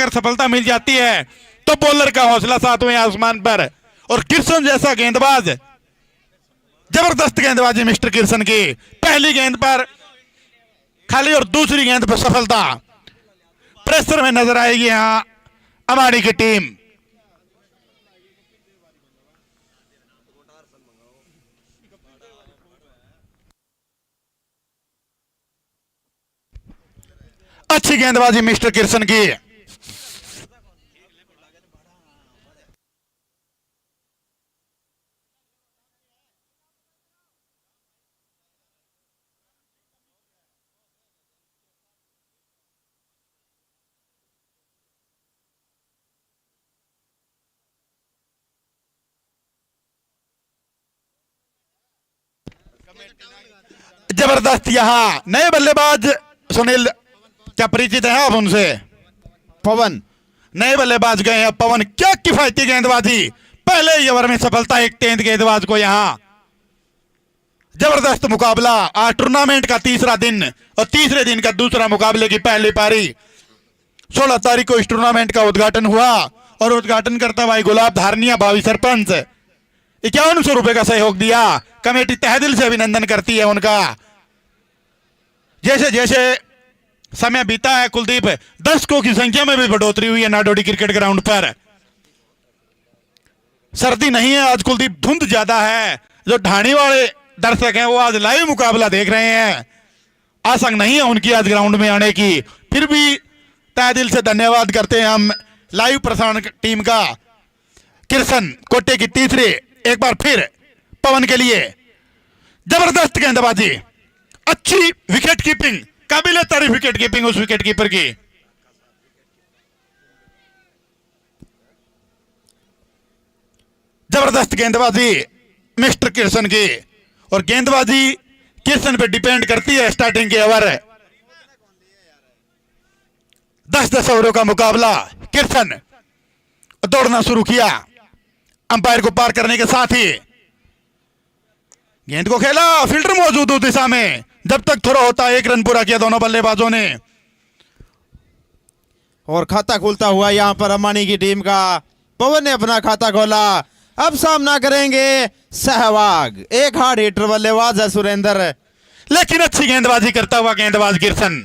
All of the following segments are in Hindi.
अगर सफलता मिल जाती है तो बॉलर का हौसला सातवें आसमान पर। और किर्सन जैसा गेंदबाज, जबरदस्त गेंदबाजी मिस्टर किर्सन की। पहली गेंद पर खाली और दूसरी गेंद पर सफलता। प्रेशर में नजर आएगी यहां अमाड़ी की टीम। अच्छी गेंदबाजी मिस्टर किर्सन की। जबरदस्त यहां नए बल्लेबाज सुनील, क्या परिचित है आप उनसे? पवन नए बल्लेबाज गए हैं पवन। क्या किफायती गेंदबाजी, पहले ही ओवर में सफलता एक तेज गेंदबाज को। यहां जबरदस्त मुकाबला। आज टूर्नामेंट का तीसरा दिन और तीसरे दिन का दूसरा मुकाबले की पहली पारी। 16 तारीख को इस टूर्नामेंट का उद्घाटन हुआ और उद्घाटन करता भाई गुलाब धारनिया भावी सरपंच 5100 रुपए का सहयोग दिया। कमेटी तहे दिल से अभिनंदन करती है उनका। जैसे जैसे समय बीता है कुलदीप, दर्शकों की संख्या में भी बढ़ोतरी हुई है नाडोडी क्रिकेट ग्राउंड पर। सर्दी नहीं है आज कुलदीप, धुंध ज्यादा है। जो ढाणी वाले दर्शक हैं वो आज लाइव मुकाबला देख रहे हैं। आसंग नहीं है उनकी आज ग्राउंड में आने की, फिर भी तहे दिल से धन्यवाद करते हैं हम लाइव प्रसारण टीम का। किर्सन कोटे की तीसरी, एक बार फिर पवन के लिए जबरदस्त गेंदबाजी, अच्छी विकेट कीपिंग, काबिले तारीफ विकेट कीपिंग उस विकेट कीपर की। जबरदस्त गेंदबाजी मिस्टर किर्सन की। और गेंदबाजी किर्सन पे डिपेंड करती है स्टार्टिंग के ओवर। 10-10 ओवरों का मुकाबला। किर्सन दौड़ना शुरू किया, अंपायर को पार करने के साथ ही गेंद को खेला। फील्डर मौजूद उस दिशा में, जब तक थोड़ा होता 1 रन पूरा किया दोनों बल्लेबाजों ने। और खाता खुलता हुआ यहां पर अम्बानी की टीम का। पवन ने अपना खाता खोला। अब सामना करेंगे सहवाग। एक हार्ड हिटर बल्लेबाज है सुरेंद्र, लेकिन अच्छी गेंदबाजी करता हुआ गेंदबाज किर्सन।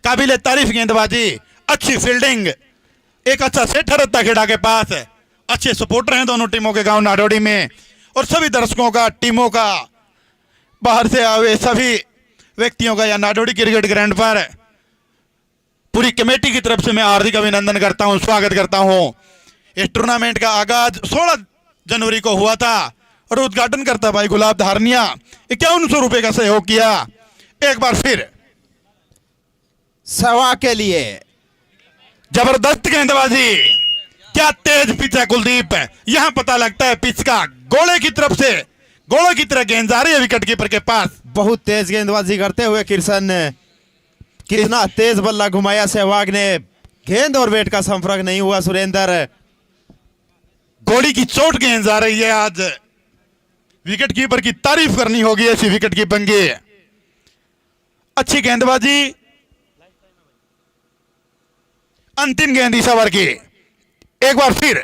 काबिले तारीफ गेंदबाजी, अच्छी फील्डिंग, एक अच्छा सेटर रहता खेड़ा के पास। अच्छे सपोर्टर हैं दोनों टीमों के गांव नाडोडी में। और सभी दर्शकों का, टीमों का, बाहर से आए सभी व्यक्तियों का या नाडोडी क्रिकेट ग्राउंड पर पूरी कमेटी की तरफ से मैं हार्दिक अभिनंदन करता हूं, स्वागत करता हूं। इस टूर्नामेंट का आगाज 16 जनवरी को हुआ था और उद्घाटन करता भाई गुलाब धारनिया 5100 रुपए का सहयोग किया। एक बार फिर सहवाग के लिए जबरदस्त गेंदबाजी, क्या तेज पिच है कुलदीप। यहां पता लगता है पिच का। गोले की तरफ से, गोले की तरह गेंद जा रही है विकेट कीपर के पास। बहुत तेज गेंदबाजी करते हुए किर्सन ने कितना तेज बल्ला घुमाया सहवाग ने। गेंद और बैट का संपर्क नहीं हुआ सुरेंद्र। गोली की चोट गेंद जा रही है। आज विकेट कीपर की तारीफ करनी होगी ऐसी विकेट कीपिंग की। अच्छी गेंदबाजी, अंतिम गेंद इस ओवर की। एक बार फिर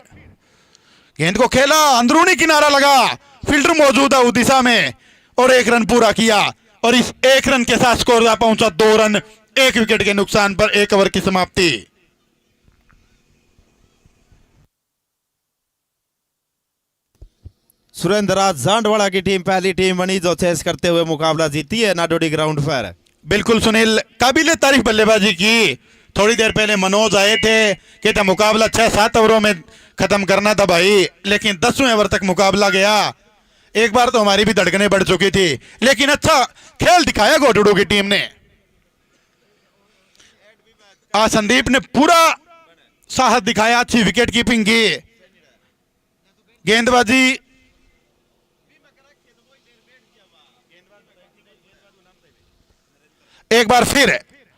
गेंद को खेला, अंदरूनी किनारा लगा, फील्डर मौजूद है उस दिशा में और 1 रन पूरा किया। और इस 1 रन के साथ स्कोर पहुंचा 2 रन, 1 विकेट के नुकसान पर 1 ओवर की समाप्ति। सुरेंद्र आज जांडवाड़ा की टीम पहली टीम बनी जो चेस करते हुए मुकाबला जीती है नाडोडी ग्राउंड पर। बिल्कुल सुनील, काबिले तारीफ बल्लेबाजी की। थोड़ी देर पहले मनोज आए थे, कहते मुकाबला 6-7 ओवरों में खत्म करना था भाई, लेकिन 10वें ओवर तक मुकाबला गया। एक बार तो हमारी भी धड़कनें बढ़ चुकी थी, लेकिन अच्छा खेल दिखाया गोटड़ू की टीम ने। आज संदीप ने पूरा साहस दिखाया, अच्छी विकेट कीपिंग की, गेंदबाजी। एक बार फिर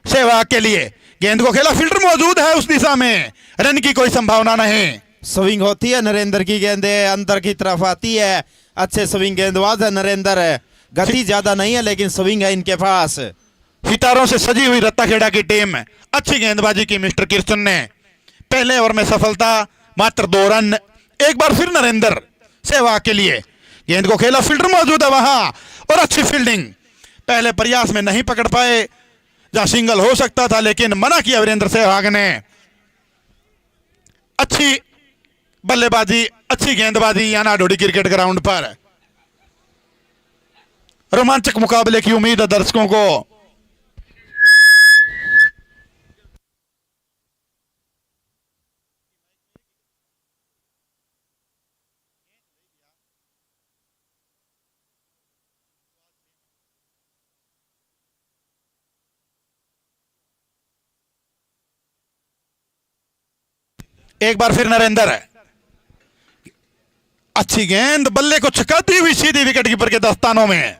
सहवाग के लिए गेंद को खेला, फील्डर मौजूद है उस दिशा में, रन की कोई संभावना नहीं। स्विंग होती है नरेंद्र की, गेंदें अंदर की तरफ आती है। अच्छे स्विंग गेंदबाज है नरेंद्र, गति ज्यादा नहीं है लेकिन स्विंग है इनके पास। सितारों से सजी हुई रत्ताखेड़ा की टीम, अच्छी गेंदबाजी की मिस्टर किर्सन ने। पहले ओवर में सफलता, मात्र 2 रन। एक बार फिर नरेंद्र सहवाग के लिए गेंद को खेला, फील्डर मौजूद है वहां और अच्छी फील्डिंग। पहले प्रयास में नहीं पकड़ पाए, जहां सिंगल हो सकता था, लेकिन मना किया वीरेंद्र सहवाग ने। अच्छी बल्लेबाजी, अच्छी गेंदबाजी यहाँ नाडोडी क्रिकेट ग्राउंड पर। रोमांचक मुकाबले की उम्मीद है दर्शकों को। एक बार फिर नरेंद्र, अच्छी गेंद, बल्ले को छकाती हुई सीधी विकेट कीपर के दस्तानों में।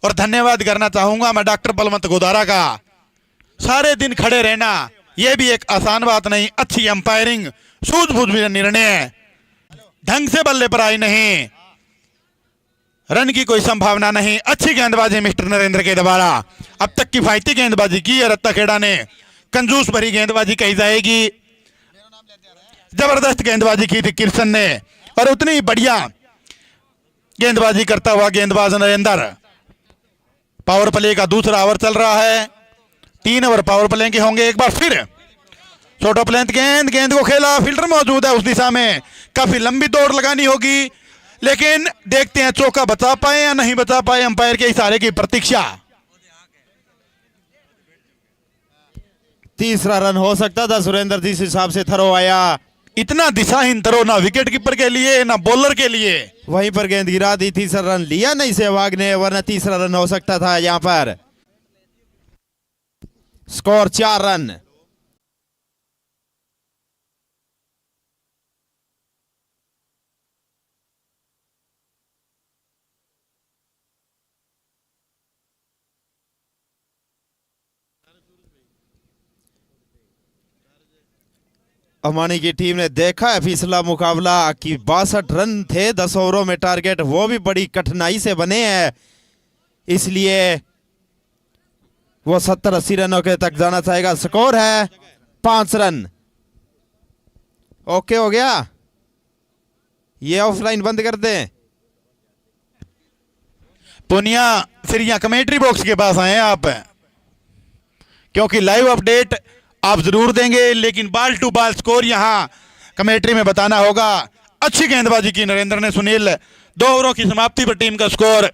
और धन्यवाद करना चाहूंगा मैं डॉक्टर बलवंत गोदारा का। सारे दिन खड़े रहना यह भी एक आसान बात नहीं। अच्छी अंपायरिंग, सूझबूझ भी निर्णय, ढंग से बल्ले पर आई नहीं, रन की कोई संभावना नहीं। अच्छी गेंदबाजी मिस्टर नरेंद्र के द्वारा। अब तक किफायती गेंदबाजी की है रत्ताखेड़ा ने, कंजूस भरी गेंदबाजी कही जाएगी। जबरदस्त गेंदबाजी की थी किर्सन ने, और उतनी ही बढ़िया गेंदबाजी करता हुआ गेंदबाज नरेंद्र। पावर प्ले का दूसरा ओवर चल रहा है, 3 ओवर पावर प्ले के होंगे। एक बार फिर शॉर्ट ऑफ लेंथ गेंद को खेला, फील्डर मौजूद है उस दिशा में। काफी लंबी दौड़ लगानी होगी, लेकिन देखते हैं चौका बचा पाए या नहीं बचा पाए। अंपायर के इशारे की प्रतीक्षा। तीसरा रन हो सकता था सुरेंद्र, जिस हिसाब से थरो आया। इतना दिशाहीन थरो ना विकेट कीपर के लिए ना बॉलर के लिए। वहीं पर गेंद गिरा दी, तीसरा रन लिया नहीं सहवाग ने, वरना तीसरा रन हो सकता था यहां पर। Score 4 run. अमानी की टीम ने देखा है पिछला मुकाबला कि 62 रन थे 10 ओवरों में टारगेट, वो भी बड़ी कठिनाई से बने हैं, इसलिए वो 70-80 रनों के तक जाना चाहेगा। स्कोर है 5 रन। ओके हो गया, ये ऑफलाइन बंद कर दें। पुनिया फिर यहाँ कमेंट्री बॉक्स के पास आए आप, क्योंकि लाइव अपडेट आप जरूर देंगे, लेकिन बाल टू बाल स्कोर यहां कमेंट्री में बताना होगा। अच्छी गेंदबाजी की नरेंद्र ने सुनील। 2 ओवरों की समाप्ति पर टीम का स्कोर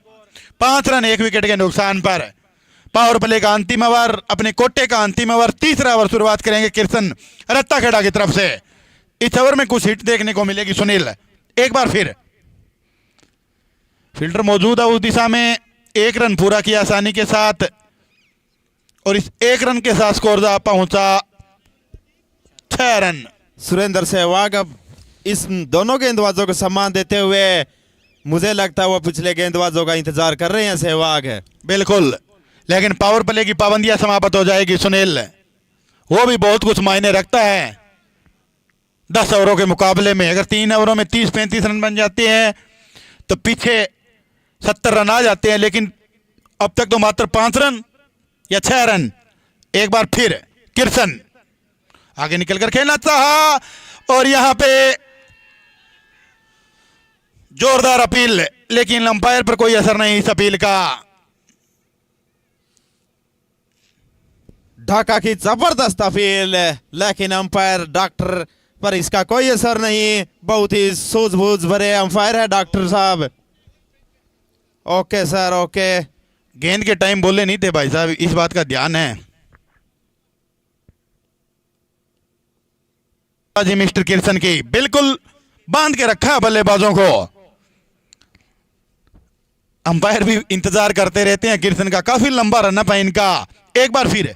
5 रन 1 विकेट के नुकसान पर। पावर प्ले का अंतिम ओवर, अपने कोटे का अंतिम ओवर, तीसरा ओवर शुरुआत करेंगे किर्सन रत्ताखेड़ा की तरफ से। इस ओवर में कुछ हिट देखने को मिलेगी सुनील। एक बार फिर फील्डर मौजूद है उस दिशा में। 1 रन पूरा किया आसानी के साथ, और इस 1 रन के साथ स्कोर पहुंचा 6 रन। सुरेंद्र सहवाग अब इस दोनों गेंदबाजों को सम्मान देते हुए मुझे लगता है वो पिछले गेंदबाजों का इंतजार कर रहे हैं सहवाग। बिल्कुल, लेकिन पावर प्ले की पाबंदियां समाप्त हो जाएगी सुनील, वो भी बहुत कुछ मायने रखता है। 10 ओवरों के मुकाबले में अगर 3 ओवरों में 30-35 रन बन जाते हैं तो पीछे 70 रन आ जाते हैं, लेकिन अब तक तो मात्र 5 रन या 6 रन। एक बार फिर किर्सन आगे निकलकर खेलना चाहा, और यहां पे जोरदार अपील, लेकिन अंपायर पर कोई असर नहीं इस अपील का। ढाका की जबरदस्त अपील, लेकिन अंपायर डॉक्टर पर इसका कोई असर नहीं। बहुत ही सूझबूझ भरे अंपायर है डॉक्टर साहब। Okay sir, okay. गेंद के टाइम बोले नहीं थे भाई साहब, इस बात का ध्यान है। जी मिस्टर किर्सन की बिल्कुल बांध के रखा है बल्लेबाजों को। अंपायर भी इंतजार करते रहते हैं किर्सन का। काफी लंबा रन अप है इनका। एक बार फिर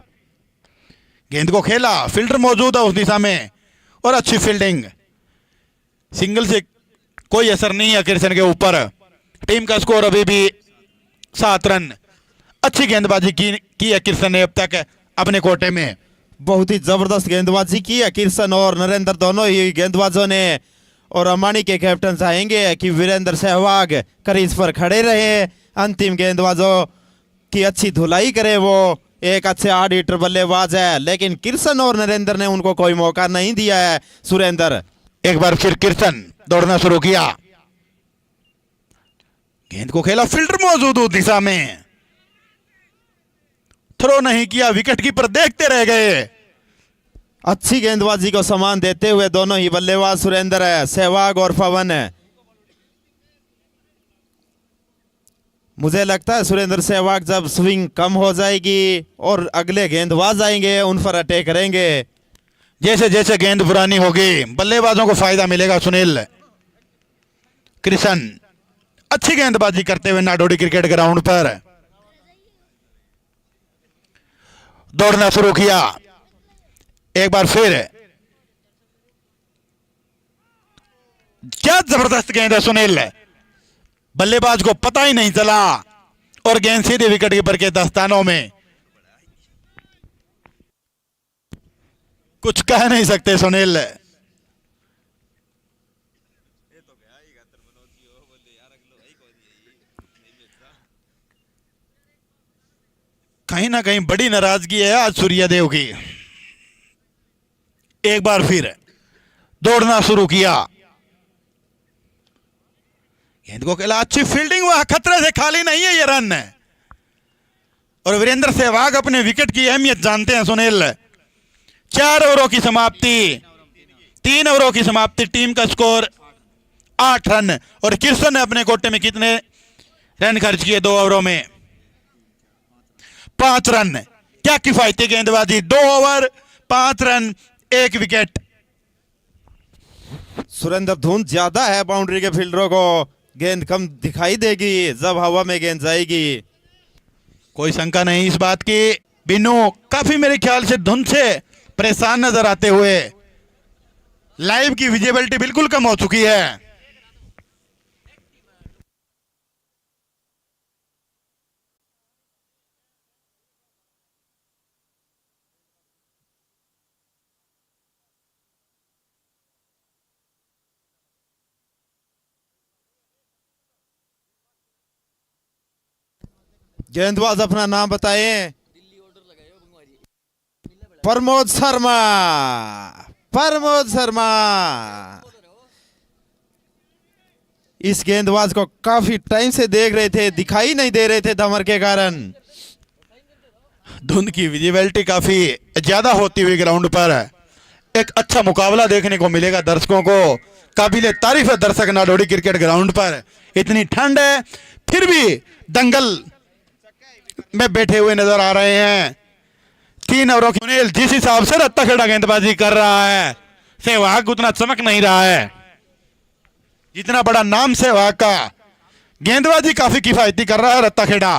गेंद को खेला, फील्डर मौजूद है उस दिशा में, और अच्छी फील्डिंग। सिंगल से कोई असर नहीं है किर्सन के ऊपर। टीम का स्कोर अभी भी 7 रन। अच्छी गेंदबाजी की है किर्सन ने अब तक अपने कोटे में। बहुत ही जबरदस्त गेंदबाजी की है किर्सन और नरेंद्र, दोनों ही गेंदबाजों ने। और अमानी के कैप्टन चाहेंगे कि वीरेंद्र सहवाग क्रीज पर खड़े रहे। अंतिम गेंदबाजों की अच्छी धुलाई करे। वो एक अच्छे 8 हिटर बल्लेबाज है, लेकिन किशन और नरेंद्र ने उनको कोई मौका नहीं दिया है। सुरेंद्र एक बार फिर किशन दौड़ना शुरू किया, गेंद को खेला, फील्डर मौजूद उस दिशा में, थ्रो नहीं किया, विकेट कीपर देखते रह गए। अच्छी गेंदबाजी को सम्मान देते हुए दोनों ही बल्लेबाज सुरेंद्र है, सहवाग और पवन है। मुझे लगता है सुरेंद्र सहवाग जब स्विंग कम हो जाएगी और अगले गेंदबाज आएंगे उन पर अटैक करेंगे। जैसे जैसे गेंद पुरानी होगी बल्लेबाजों को फायदा मिलेगा। सुनील कृष्ण अच्छी गेंदबाजी करते हुए नाडोडी क्रिकेट ग्राउंड पर दौड़ना शुरू किया। एक बार फिर क्या जबरदस्त गेंद है सुनील, बल्लेबाज को पता ही नहीं चला और गेंद सीधे विकेट कीपर के दस्तानों में। कुछ कह नहीं सकते सुनील। कहीं ना कहीं बड़ी नाराजगी है आज सूर्यदेव की। एक बार फिर दौड़ना शुरू किया, गेंद को खेला, अच्छी फील्डिंग, वह खतरे से खाली नहीं है ये रन। और वीरेंद्र सहवाग अपने विकेट की अहमियत जानते हैं सुनील। 4 ओवरों की समाप्ति, 3 ओवरों की समाप्ति, टीम का स्कोर 8 रन। और किशन ने अपने कोटे में कितने रन खर्च किए 2 ओवरों में? 5 रन। क्या किफायती गेंदबाजी, 2 ओवर 5 रन 1 विकेट। सुरेंद्र धुन ज्यादा है बाउंड्री के फील्डरों को, गेंद कम दिखाई देगी जब हवा में गेंद जाएगी। कोई शंका नहीं इस बात की। बिन्नू काफी मेरे ख्याल से धुन से परेशान नजर आते हुए, लाइव की विजिबिलिटी बिल्कुल कम हो चुकी है। गेंदबाज अपना नाम बताएं। प्रमोद शर्मा, प्रमोद शर्मा। इस गेंदबाज को काफी टाइम से देख रहे थे, दिखाई नहीं दे रहे थे धमर के कारण। धुंध की विजिबिलिटी काफी ज्यादा होती हुई ग्राउंड पर एक अच्छा मुकाबला देखने को मिलेगा दर्शकों को। काबिले तारीफ है दर्शक नाडोडी क्रिकेट ग्राउंड पर। इतनी ठंड है फिर भी दंगल में बैठे हुए नजर आ रहे हैं। 3 ओवरों की सुनील जिस हिसाब से रत्ता खेड़ा गेंदबाजी कर रहा है, सहवाग उतना चमक नहीं रहा है जितना बड़ा नाम सहवाग का। गेंदबाजी काफी किफायती कर रहा है रत्ता खेड़ा।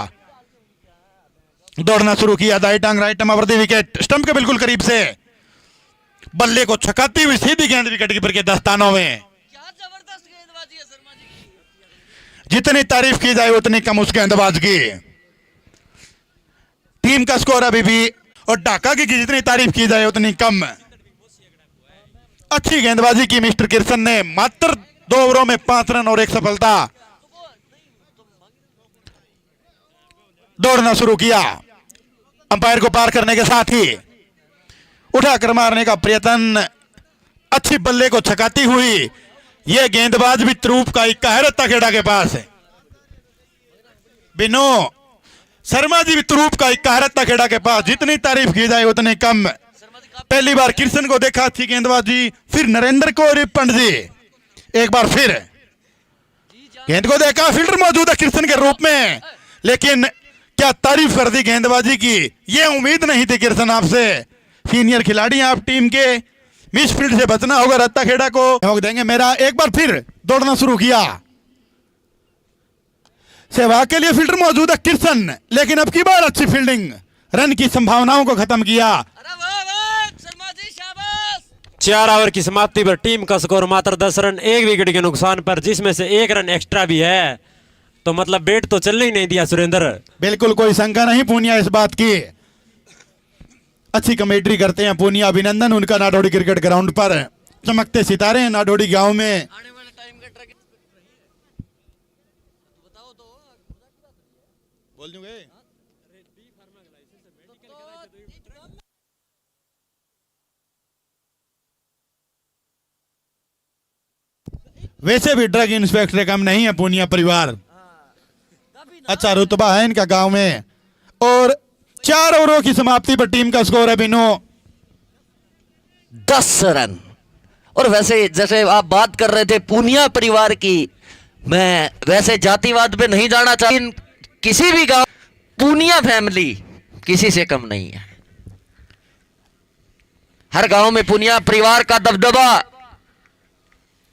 दौड़ना शुरू किया, दाई टांग राइट अमरदी, विकेट स्टंप के बिल्कुल करीब से, बल्ले को छकाती हुई सीधी गेंद विकेट कीपर के दस्तानों में। क्या जबरदस्त गेंदबाजी है शर्मा जी। जितनी तारीफ की जाए उतनी कम उस गेंदबाज की। टीम का स्कोर अभी भी, और ढाका की जितनी तारीफ की जाए उतनी कम। अच्छी गेंदबाजी की मिस्टर किशन ने, मात्र 2 ओवरों में 5 रन और 1 सफलता। दौड़ना शुरू किया, अंपायर को पार करने के साथ ही उठाकर मारने का प्रयत्न, अच्छी बल्ले को छकाती हुई यह गेंदबाज भी त्रूप का इक्का है रत्ता खेड़ा के पास है। बिनो शर्मा जी भी तुरूप का इक्का है रत्ता खेड़ा के पास, जितनी तारीफ की जाए उतनी कम। पहली बार किशन को देखा अच्छी गेंदबाजी, फिर नरेंद्र को, रिपंड जी एक बार फिर गेंद को देखा, फील्डर मौजूद है किशन के रूप में, लेकिन क्या तारीफ कर दी गेंदबाजी की। यह उम्मीद नहीं थी किशन आपसे। सीनियर खिलाड़ी आप टीम के, मिस फील्ड से बचना होगा रत्ता खेड़ा को। ठोक देंगे मेरा। एक बार फिर दौड़ना शुरू किया, सहवाग के लिए फील्डर मौजूद है किशन, लेकिन अब की बार अच्छी फील्डिंग, रन की संभावनाओं को खत्म किया। अरे वाह वाह शर्मा जी, शाबाश। 4 ओवर की समाप्ति पर टीम का स्कोर मात्र 10 रन 1 विकेट के नुकसान पर, जिसमें से 1 रन एक्स्ट्रा भी है। तो मतलब बैट तो चलने ही नहीं दिया सुरेंद्र। बिल्कुल कोई शंका नहीं पूनिया इस बात की। अच्छी कमेंट्री करते हैं पूनिया, अभिनंदन उनका नाडोडी क्रिकेट ग्राउंड पर। चमकते सितारे हैं नाडोडी गांव में। आने वाले टाइम का ट्रैक बताओ तो। बोल दूंगे वैसे भी ड्रग इंस्पेक्टर कम नहीं है पूनिया परिवार। अच्छा रुतबा है इनका गांव में। और 4 ओवरों की समाप्ति पर टीम का स्कोर है बिनो 10 रन। और वैसे जैसे आप बात कर रहे थे पूनिया परिवार की, मैं वैसे जातिवाद पे नहीं जाना चाहता, किसी भी गांव पूनिया फैमिली किसी से कम नहीं है। हर गांव में पूनिया परिवार का दबदबा।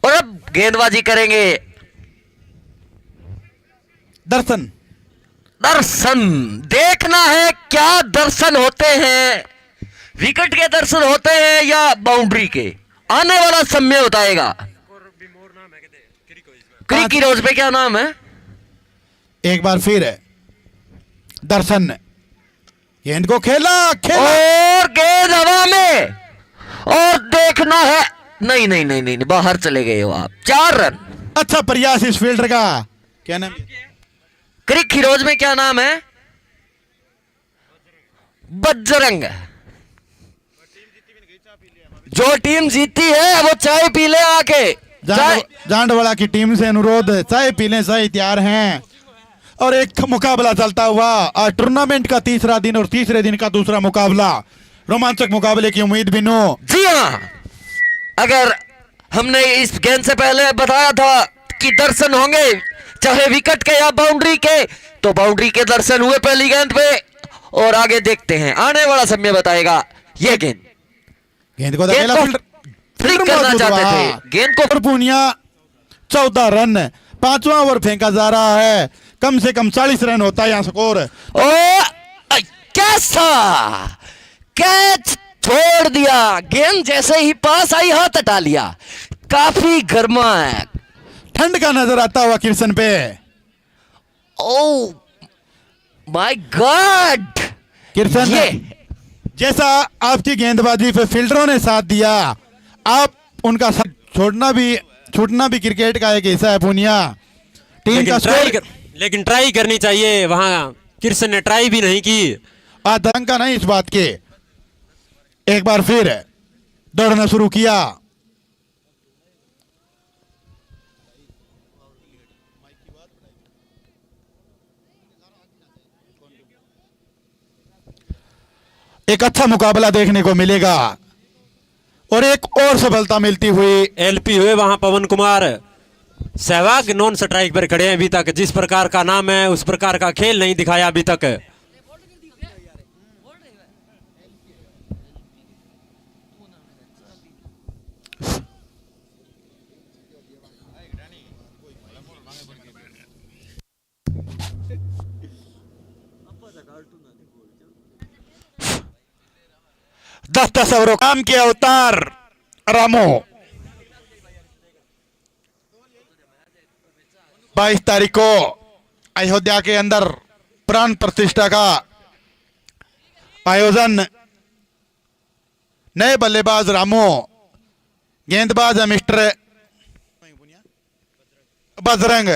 और अब गेंदबाजी करेंगे दर्शन। दर्शन। देखना है क्या दर्शन होते हैं, विकेट के दर्शन होते हैं या बाउंड्री के, आने वाला समय बताएगा। क्रिकी रोज पे क्या नाम है? एक बार फिर है दर्शन ने गेंद को खेला और गेंद हवा में, और देखना है, नहीं नहीं नहीं नहीं, बाहर चले गए हो आप। 4 रन। अच्छा प्रयास इस फील्डर का, क्या नाम? क्रिक हीरोज में क्या नाम है? बजरंग। जो टीम जीती है वो चाय पी ले आके। जांडवाड़ा की टीम से अनुरोध, चाय पीने से तैयार हैं। और एक मुकाबला चलता हुआ आज टूर्नामेंट का तीसरा दिन और तीसरे दिन का दूसरा मुकाबला, रोमांचक मुकाबले की उम्मीद बिनो। जी हाँ, अगर हमने इस गेंद से पहले बताया था कि दर्शन होंगे चाहे विकेट के या बाउंड्री के, तो बाउंड्री के दर्शन हुए पहली गेंद पे। और आगे देखते हैं, आने वाला समय बताएगा। ये गेंद को फ्लिक करना चाहते थे, गेंद को पूनिया 14 रन, 5वां ओवर फेंका जा रहा है। कम से कम 40 रन होता है यहाँ स्कोर। कैसा कैच छोड़ दिया, गेंद जैसे ही पास आई हाथ हटा लिया। काफी गर्मा है, ठंड का नजर आता हुआ किर्सन पे। ओह माय गॉड किर्सन, जैसा आपकी गेंदबाजी पे फील्डरों ने साथ दिया, आप उनका साथ छूटना भी क्रिकेट का एक हिस्सा है पूनिया। टीम का स्कोर, लेकिन ट्राई करनी चाहिए, वहां किर्सन ने ट्राई भी नहीं की। आतंक का नहीं इस बात के। एक बार फिर दौड़ना शुरू किया। एक अच्छा मुकाबला देखने को मिलेगा और एक और सफलता मिलती हुई। एलपी हुए वहां पवन कुमार सहवाग नॉन स्ट्राइक पर खड़े हैं अभी तक। जिस प्रकार का नाम है उस प्रकार का खेल नहीं दिखाया अभी तक। दस ओवरों काम के अवतार रामो 22 तारीख को अयोध्या के अंदर प्राण प्रतिष्ठा का आयोजन। नए बल्लेबाज रामो, गेंदबाज है मिस्टर बजरंग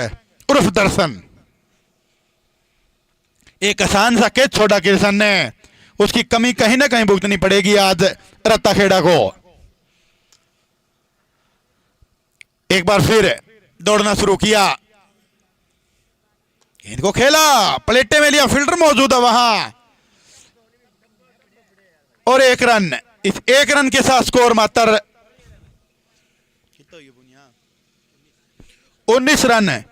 उर्फ दर्शन। एक आसान सा कैच छोड़ा किर्सन ने, उसकी कमी कहीं ना कहीं भुगतनी पड़ेगी आज रत्ता खेड़ा को। एक बार फिर दौड़ना शुरू किया, गेंद को खेला, प्लेटे में लिया, फील्डर मौजूद है वहां और 1 रन। इस 1 रन के साथ स्कोर मात्र 19 रन।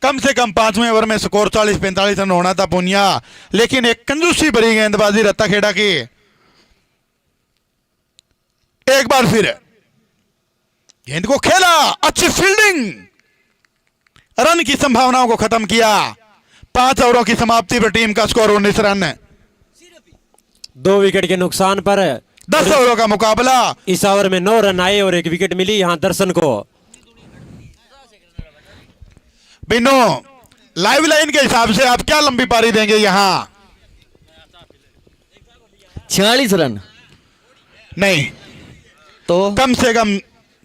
कम से कम 5वें ओवर में स्कोर 40-45 रन होना था पूनिया, लेकिन एक कंजूसी भरी गेंदबाजी रत्ता खेड़ा की। एक बार फिर गेंद को खेला, अच्छी फील्डिंग, रन की संभावनाओं को खत्म किया। 5 ओवरों की समाप्ति पर टीम का स्कोर 19 रन। 2 विकेट के नुकसान पर 10 ओवरों का मुकाबला। इस ओवर में 9 रन आए और 1 विकेट मिली यहां दर्शन को। बिनो, लाइव लाइन के हिसाब से आप क्या लंबी पारी देंगे यहां? 46 रन नहीं तो कम से कम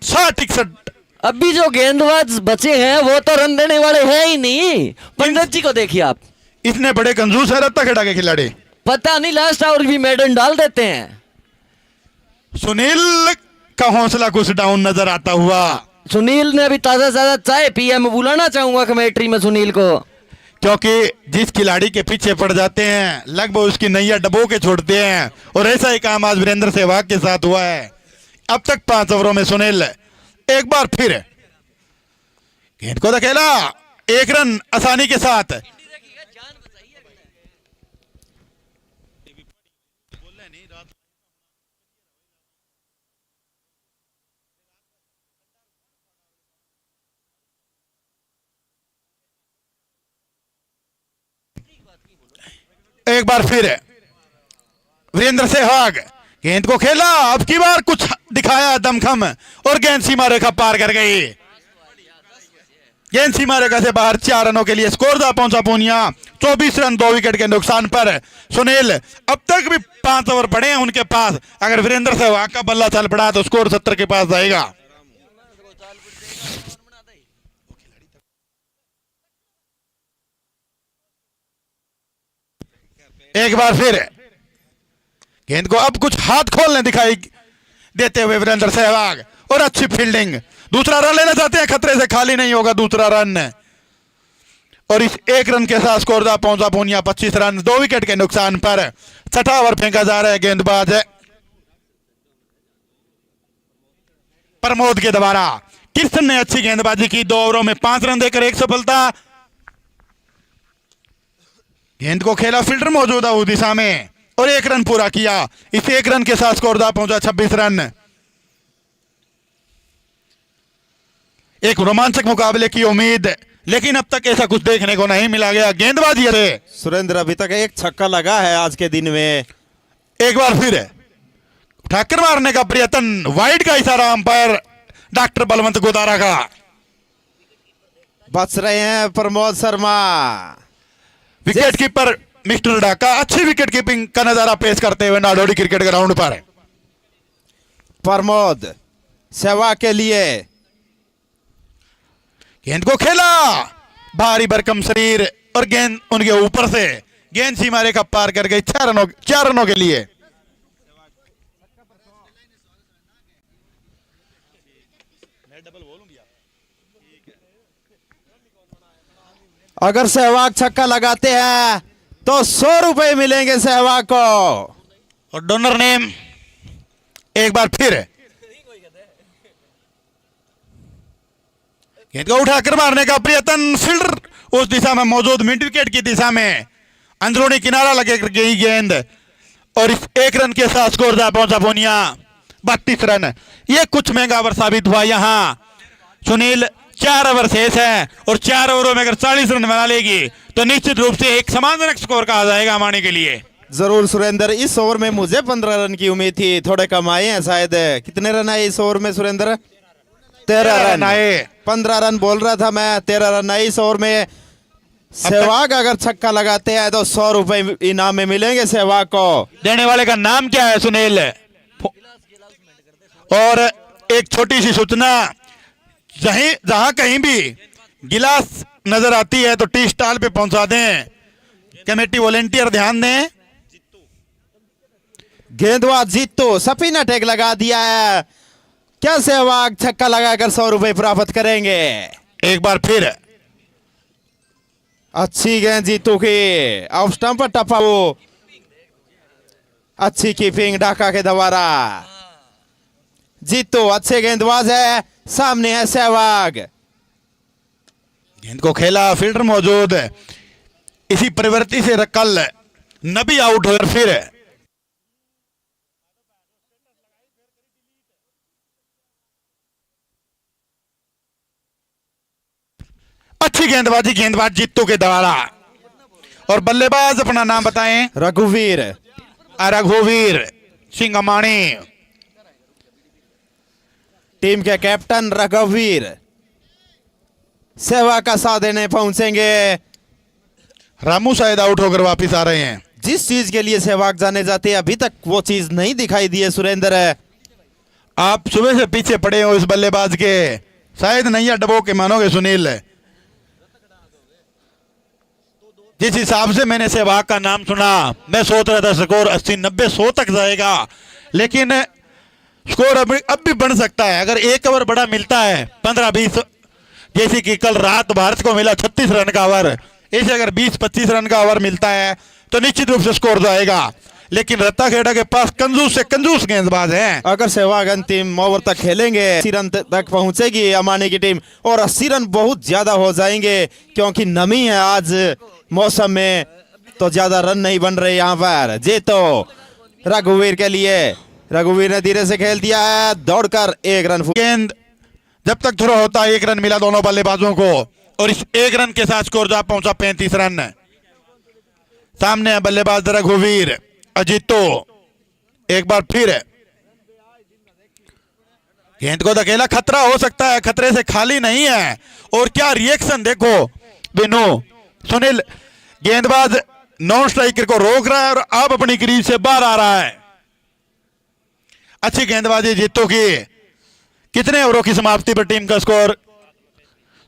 60-61। अभी जो गेंदबाज बचे हैं वो तो रन देने वाले हैं ही नहीं। पंडित जी को देखिए आप, इतने बड़े कंजूस है रत्ता खेड़ा के खिलाड़ी। पता नहीं लास्ट ओवर भी मेडन डाल देते हैं। सुनील का हौसला कुछ डाउन नजर आता हुआ। सुनील ने अभी ताजा ताजा चाय पी है। मैं बुलाना चाहूंगा कमेंट्री में सुनील को, क्योंकि जिस खिलाड़ी के पीछे पड़ जाते हैं लगभग उसकी नैया डबो के छोड़ते हैं, और ऐसा ही काम आज वीरेंद्र सहवाग के साथ हुआ है। अब तक 5 ओवरों में सुनील एक बार फिर गेंद को धकेला, 1 रन आसानी के साथ। एक बार फिर वीरेंद्र सहवाग गेंद को खेला, अब की बार कुछ दिखाया दमखम, और गेंद सीमा रेखा पार कर गई। गेंद सीमा रेखा से बाहर 4 रनों के लिए स्कोर था पहुंचा पूनिया। 24 रन 2 विकेट के नुकसान पर सुनील। अब तक भी 5 ओवर पड़े हैं उनके पास। अगर वीरेंद्र सहवाग का बल्ला चल पड़ा तो स्कोर 70 के पास जाएगा। एक बार फिर गेंद को अब कुछ हाथ खोलने दिखाई देते हुए वीरेंद्र सहवाग, और अच्छी फील्डिंग। दूसरा रन लेना चाहते हैं, खतरे से खाली नहीं होगा दूसरा रन, और इस 1 रन के साथ स्कोर था पहुंचा पूनिया। 25 रन 2 विकेट के नुकसान पर। 6ठा ओवर फेंका जा रहा है, गेंदबाज प्रमोद के द्वारा। किशन ने अच्छी गेंदबाजी की, 2 ओवरों में 5 रन देकर 1 सफलता। गेंद को खेला, फील्डर मौजूद है उस दिशा में, और 1 रन पूरा किया। इस 1 रन के साथ स्कोर था पहुंचा 26 रन। एक रोमांचक मुकाबले की उम्मीद, लेकिन अब तक ऐसा कुछ देखने को नहीं मिला गया। गेंदबाजी अरे सुरेंद्र अभी तक एक छक्का लगा है आज के दिन में। एक बार फिर ठक्कर मारने का प्रयत्न, वाइड का इशारा अंपायर डॉक्टर बलवंत गोदारा का। बच रहे हैं Pramod Sharma. Wicket keeper mister डाका अच्छी विकेट कीपिंग का नजारा पेश करते हुए नाडोडी क्रिकेट ग्राउंड पर। प्रमोद सहवाग के लिए गेंद को खेला, भारी भरकम शरीर, और गेंद उनके ऊपर से गेंद सीमा रेखा पार कर गई। 4 रनों के लिए। अगर सहवाग छक्का लगाते हैं तो 100 रुपए मिलेंगे सहवाग को। और डोनर नेम एक बार फिर गेंद को उठाकर मारने का प्रयत्न, फील्डर उस दिशा में मौजूद, मिड विकेट की दिशा में अंदरूनी किनारा लगे गई गेंद, और इस 1 रन के साथ स्कोर था पहुंचा पूनिया 32 रन। ये कुछ महंगा ओवर साबित हुआ यहां। सुनील 4 ओवर शेष है, और 4 ओवरों में अगर 40 रन बना लेगी तो निश्चित रूप से एक सम्मानजनक स्कोर कहा जाएगा हमारे के लिए। जरूर सुरेंद्र, इस ओवर में मुझे 15 रन की उम्मीद थी, थोड़े कम आए हैं शायद। कितने रन आए इस ओवर में सुरेंद्र? 13 रन आए। 15 रन बोल रहा था मैं, 13 रन आए इस ओवर में। सहवाग अगर छक्का लगाते हैं तो 100 रुपए इनाम में मिलेंगे सहवाग को। देने वाले का नाम क्या है सुनील? और एक छोटी सी सूचना, जहां कहीं भी गिलास नजर आती है तो टी स्टॉल पे पहुंचा दें। कमेटी वॉलेंटियर ध्यान दें। गेंदबाज जीतो सफीना टैग लगा दिया है। क्या सहवाग छक्का लगाकर 100 रुपए प्राप्त करेंगे? एक बार फिर अच्छी गेंद जीतू की, ऑफ स्टंप पर टपा वो, अच्छी कीपिंग ढाका के द्वारा। जीतू अच्छे गेंदबाज है, सामने है सहवाग। गेंद को खेला, फील्डर मौजूद, इसी प्रवृत्ति से कल नबी आउट हो, फिर अच्छी गेंदबाज जीतू के द्वारा। और बल्लेबाज अपना नाम बताएं। रघुवीर सिंह अमानी, टीम के कैप्टन रघुवीर सहवाग का साथ देने पहुंचेंगे। रामू शायद आउट होकर वापिस आ रहे हैं। जिस चीज के लिए सहवाग जाने जाते हैं अभी तक वो चीज नहीं दिखाई दी है सुरेंद्र। आप सुबह से पीछे पड़े हो इस बल्लेबाज के, शायद नैया डबो के मानोगे सुनील। जिस हिसाब से मैंने सहवाग का नाम सुना, मैं सोच रहा था स्कोर 80-90-100 तक जाएगा, लेकिन स्कोर अब भी बढ़ सकता है अगर एक ओवर बड़ा मिलता है 15-20, जैसे कि कल रात भारत को मिला 36 रन का ओवर, ऐसे अगर 20-25 रन का ओवर मिलता है तो निश्चित रूप से स्कोर जाएगा। लेकिन रत्ताखेड़ा के पास कंजूस से कंजूस गेंदबाज हैं। अगर सहवाग अंतिम ओवर तक खेलेंगे 80 रन तक पहुंचेगी अमानी की टीम, और 80 रन बहुत ज्यादा हो जाएंगे क्योंकि नमी है आज मौसम में, तो ज्यादा रन नहीं बन रहे यहाँ पर। जे तो रघुवीर के लिए, रघुवीर ने धीरे से खेल दिया है, दौड़कर 1 रन। गेंद जब तक थ्रो होता है 1 रन मिला दोनों बल्लेबाजों को, और इस 1 रन के साथ स्कोर जा पहुंचा 35 रन। सामने है बल्लेबाज रघुवीर। अजीतो एक बार फिर गेंद को धकेला, खतरा हो सकता है, खतरे से खाली नहीं है। और क्या रिएक्शन देखो बिनु, सुनील गेंदबाज नॉन स्ट्राइकर को रोक रहा है और अब अपनी क्रीज से बाहर आ रहा है। अच्छी गेंदबाजी जीतो की। कितने ओवरों की समाप्ति पर टीम का स्कोर?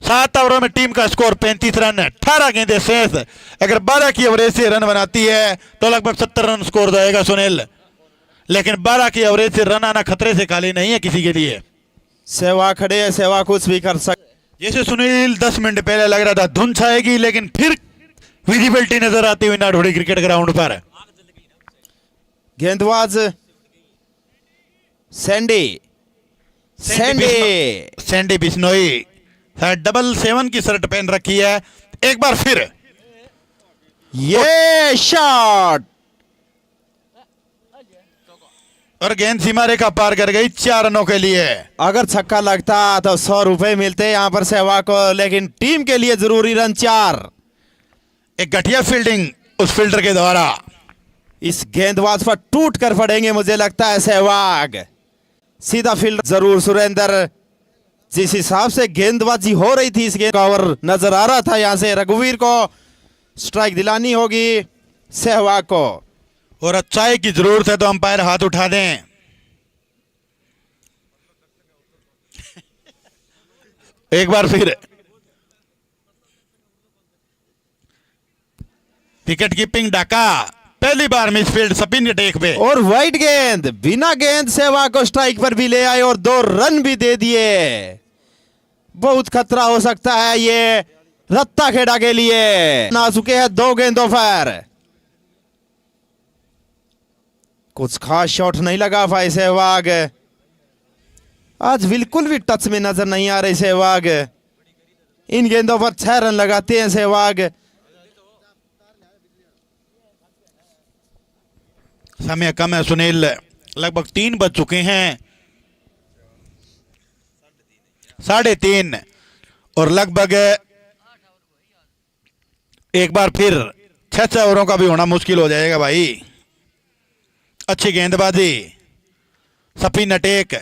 7 ओवरों में टीम का स्कोर 35 रन, 18 गेंदें शेष। अगर 12 की एवरेज से रन बनाती है तो लगभग 70 रन स्कोर जाएगा सुनील, लेकिन 12 की एवरेज से रन आना खतरे से खाली नहीं है किसी के लिए। सहवाग खड़े है, सहवाग कुछ भी कर सकते। जैसे सुनील 10 मिनट पहले लग रहा था धुंध छाएगी, लेकिन फिर विजिबिलिटी नजर आती हुई नाडोड़ी क्रिकेट ग्राउंड पर। गेंदबाज सैंडी बिश्नोई डबल 7 की शर्ट पहन रखी है। एक बार फिर ये शॉट, और गेंद सीमा रेखा पार कर गई 4 रनों के लिए। अगर छक्का लगता तो 100 रुपए मिलते यहाँ पर सहवाग को, लेकिन टीम के लिए जरूरी रन 4। एक घटिया फील्डिंग उस फील्डर के द्वारा। इस गेंदबाज पर टूट कर पड़ेंगे मुझे लगता है सहवाग। सीधा फील्ड जरूर सुरेंद्र, जिस हिसाब से गेंदबाजी हो रही थी इस गेंद का ओवर नजर आ रहा था, यहां से रघुवीर को स्ट्राइक दिलानी होगी सहवाग को। और अच्छाई की जरूरत है तो अंपायर हाथ उठा दें। एक बार फिर विकेट कीपिंग डाका, पहली बार मिस फील्ड स्पिन टेक पे, और वाइड गेंद, बिना गेंद सहवाग को स्ट्राइक पर भी ले आए और 2 रन भी दे दिए। बहुत खतरा हो सकता है ये रत्ताखेड़ा के लिए। ना चुके हैं 2 गेंदों पर, कुछ खास शॉट नहीं लगा पाए सहवाग। आज बिल्कुल भी टच में नजर नहीं आ रहे सहवाग। इन गेंदों पर 6 रन लगाते हैं सहवाग। समय कम है सुनील, लगभग 3 बज चुके हैं, 3:30, और लगभग एक बार फिर 6 ओवरों का भी होना मुश्किल हो जाएगा भाई। अच्छी गेंदबाजी, स्पिन अटैक,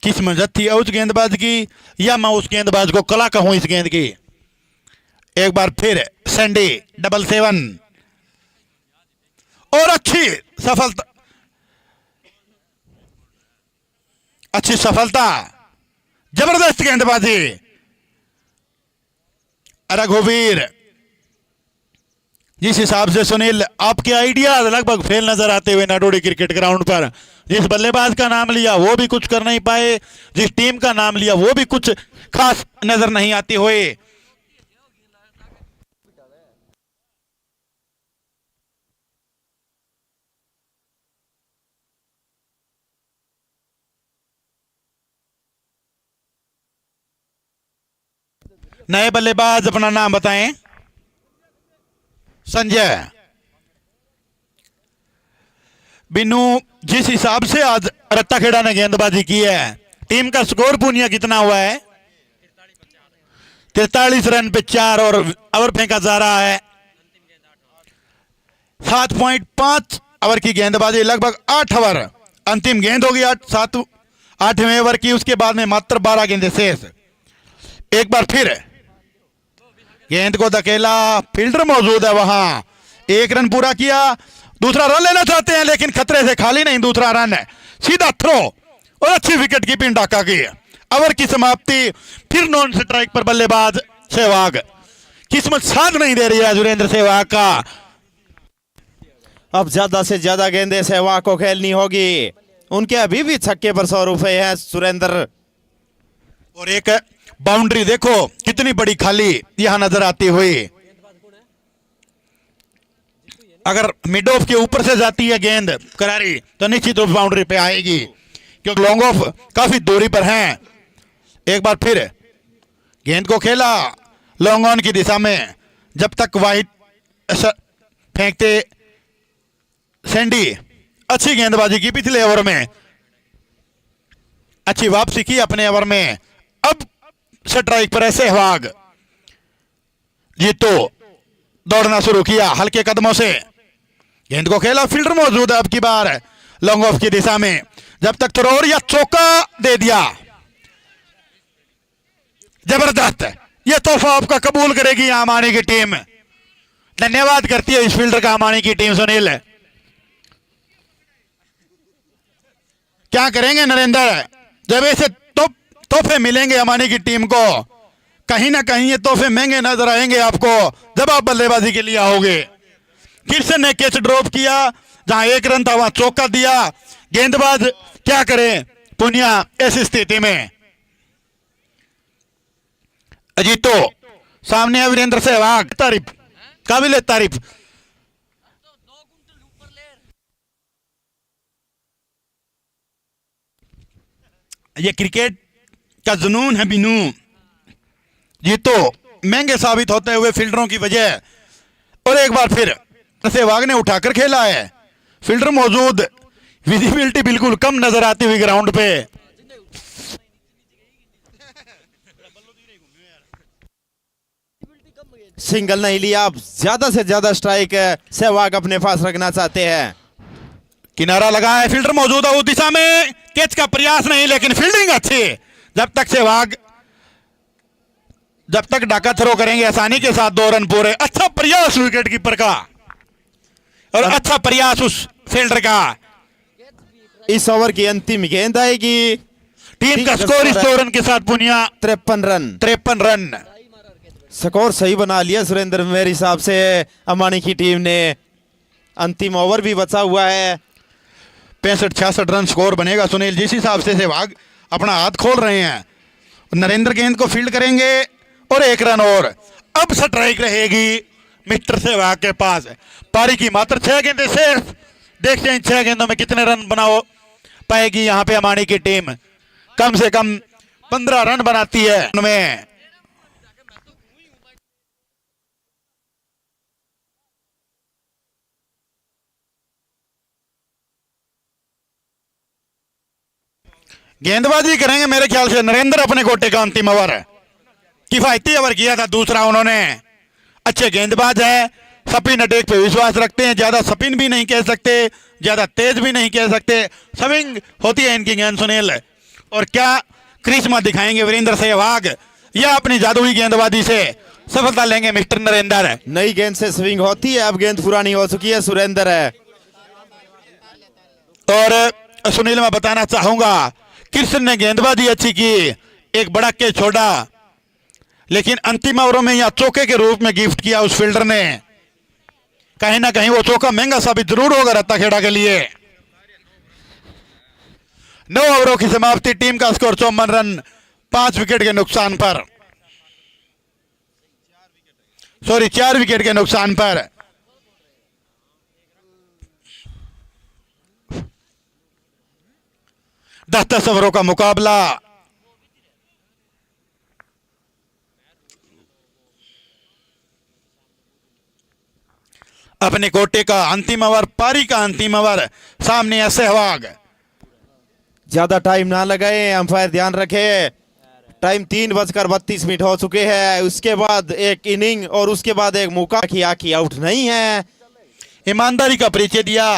किस मजद थी उस गेंदबाज की, या मैं उस गेंदबाज को कला कहूं इस गेंद की। एक बार फिर सैंडी डबल 7, और अच्छी सफलता, जबरदस्त गेंदबाजी। रघुवीर, जिस हिसाब से सुनील आपके आइडिया लगभग फेल नजर आते हुए नाडोडी क्रिकेट ग्राउंड पर, जिस बल्लेबाज का नाम लिया वो भी कुछ कर नहीं पाए, जिस टीम का नाम लिया वो भी कुछ खास नजर नहीं आते हुए। नए बल्लेबाज अपना नाम बताएं। संजय। बिन्नू, जिस हिसाब से आज रत्ताखेड़ा ने गेंदबाजी की है, टीम का स्कोर पूनिया कितना हुआ है? 43 रन पे 4 और ओवर फेंका जा रहा है। 7.5 ओवर की गेंदबाजी, लगभग 8 ओवर। अंतिम गेंद होगी 8वें ओवर की, उसके बाद में मात्र 12 गेंदें शेष। एक बार फिर गेंद को धकेला, फील्डर मौजूद है वहां, 1 रन पूरा किया, दूसरा रन लेना चाहते हैं लेकिन खतरे से खाली नहीं। दूसरा रन है, सीधा थ्रो, और अच्छी विकेट कीपिंग डाका की। ओवर की समाप्ति, फिर नॉन स्ट्राइक पर बल्लेबाज सहवाग। किस्मत साथ नहीं दे रही है जुरेंद्र सहवाग का। अब ज्यादा से ज्यादा गेंदें सहवाग को खेलनी होगी। उनके अभी भी छक्के पर 100 रुपए हैं सुरेंद्र। और एक बाउंड्री देखो कितनी बड़ी खाली यहां नजर आती हुई। अगर मिड ऑफ के ऊपर से जाती है गेंद करारी तो निश्चित रूप बाउंड्री पे आएगी, क्योंकि लॉन्ग ऑफ काफी दूरी पर हैं। एक बार फिर गेंद को खेला लॉन्ग ऑन की दिशा में, जब तक वाइड फेंकते सैंडी। अच्छी गेंदबाजी की पिछले ओवर में, अच्छी वापसी की अपने ओवर में। अब स्ट्राइक पर है सहवाग। जीतो दौड़ना शुरू किया हल्के कदमों से, गेंद को खेला, फील्डर मौजूद है अब की बार लॉन्ग ऑफ की दिशा में, जब तक थ्रोर या चौका दे दिया। जबरदस्त, यह तोहफा आपका कबूल करेगी अमानी की टीम। धन्यवाद करती है इस फील्डर का अमानी की टीम। सुनील क्या करेंगे नरेंद्र, जब ऐसे तोहफे मिलेंगे अमानी की टीम को, कहीं ना कहीं ये तोहफे महंगे नजर आएंगे आपको जब आप बल्लेबाजी के लिए आओगे। किर्सन ने कैच ड्रॉप किया, जहां 1 रन था वहां चौका दिया। गेंदबाज क्या करे पुनिया ऐसी स्थिति में। अजीतो सामने है वीरेंद्र सहवाग, तारीफ काबिल तारीफ। ये क्रिकेट का जुनून है बिनू। जीतो महंगे साबित होते हुए फील्डरों की वजह। और एक बार फिर सहवाग ने उठाकर खेला है, फील्डर मौजूद, विजिबिलिटी बिल्कुल कम नजर आती हुई ग्राउंड पे। सिंगल नहीं लिया, अब ज्यादा से ज्यादा स्ट्राइक सहवाग अपने पास रखना चाहते हैं। किनारा लगा है, फील्डर मौजूद है उस दिशा में, कैच का प्रयास नहीं लेकिन फील्डिंग अच्छी। जब तक सहवाग जब तक डाका थ्रो करेंगे आसानी के साथ 2 रन पूरे। अच्छा प्रयास विकेट कीपर का और अच्छा प्रयास उस फील्डर का। इस ओवर की अंतिम गेंद आएगी। टीम का स्कोर इस 2 रन के साथ पुनिया 53 रन। 53 रन। स्कोर सही बना लिया सुरेंद्र मेरे हिसाब से अमानी की टीम ने। अंतिम ओवर भी बचा हुआ है। 65-66 रन स्कोर बनेगा सुनील, जिस हिसाब से सहवाग अपना हाथ खोल रहे हैं। नरेंद्र गेंद को फील्ड करेंगे और 1 रन और। अब स्ट्राइक रहेगी मिस्टर सहवाग के पास। पारी की मात्र 6 गेंदें सिर्फ। देखते हैं 6 गेंदों में कितने रन बना पाएगी यहां पे अमानी की टीम। कम से कम 15 रन बनाती है उनमें। गेंदबाजी करेंगे मेरे ख्याल से नरेंद्र अपने कोटे का अंतिम ओवर। किफायती ओवर किया था दूसरा उन्होंने। अच्छे गेंदबाज है, स्पिन अटैक पे विश्वास रखते हैं। ज्यादा स्पिन भी नहीं कह सकते, ज्यादा तेज भी नहीं कह सकते, स्विंग होती है इनकी गेंद सुनील। और क्या करिश्मा दिखाएंगे वीरेंद्र सहवाग, या अपनी जादुई गेंदबाजी से सफलता लेंगे मिस्टर नरेंद्र। नई गेंद से स्विंग होती है, अब गेंद पुरानी हो चुकी है सुरेंद्र है। और सुनील मैं बताना चाहूंगा कृष्ण ने गेंदबाजी अच्छी की, एक बड़ा कैच छोड़ा, लेकिन अंतिम ओवरों में या चौके के रूप में गिफ्ट किया उस फील्डर ने। कहीं ना कहीं वो चौका महंगा साबित जरूर होगा रत्ता खेड़ा के लिए। 9 ओवरों की समाप्ति, टीम का स्कोर 54 रन 5 विकेट के नुकसान पर, सॉरी 4 विकेट के नुकसान पर। दस ओवरों का मुकाबला। अपने कोटे का अंतिम ओवर, पारी का अंतिम ओवर, सामने है सहवाग। ज्यादा टाइम ना लगाए, अंपायर ध्यान रखे। टाइम 3:32 हो चुके हैं। उसके बाद एक इनिंग और उसके बाद एक मौका किया कि आउट नहीं है। ईमानदारी का परिचय दिया।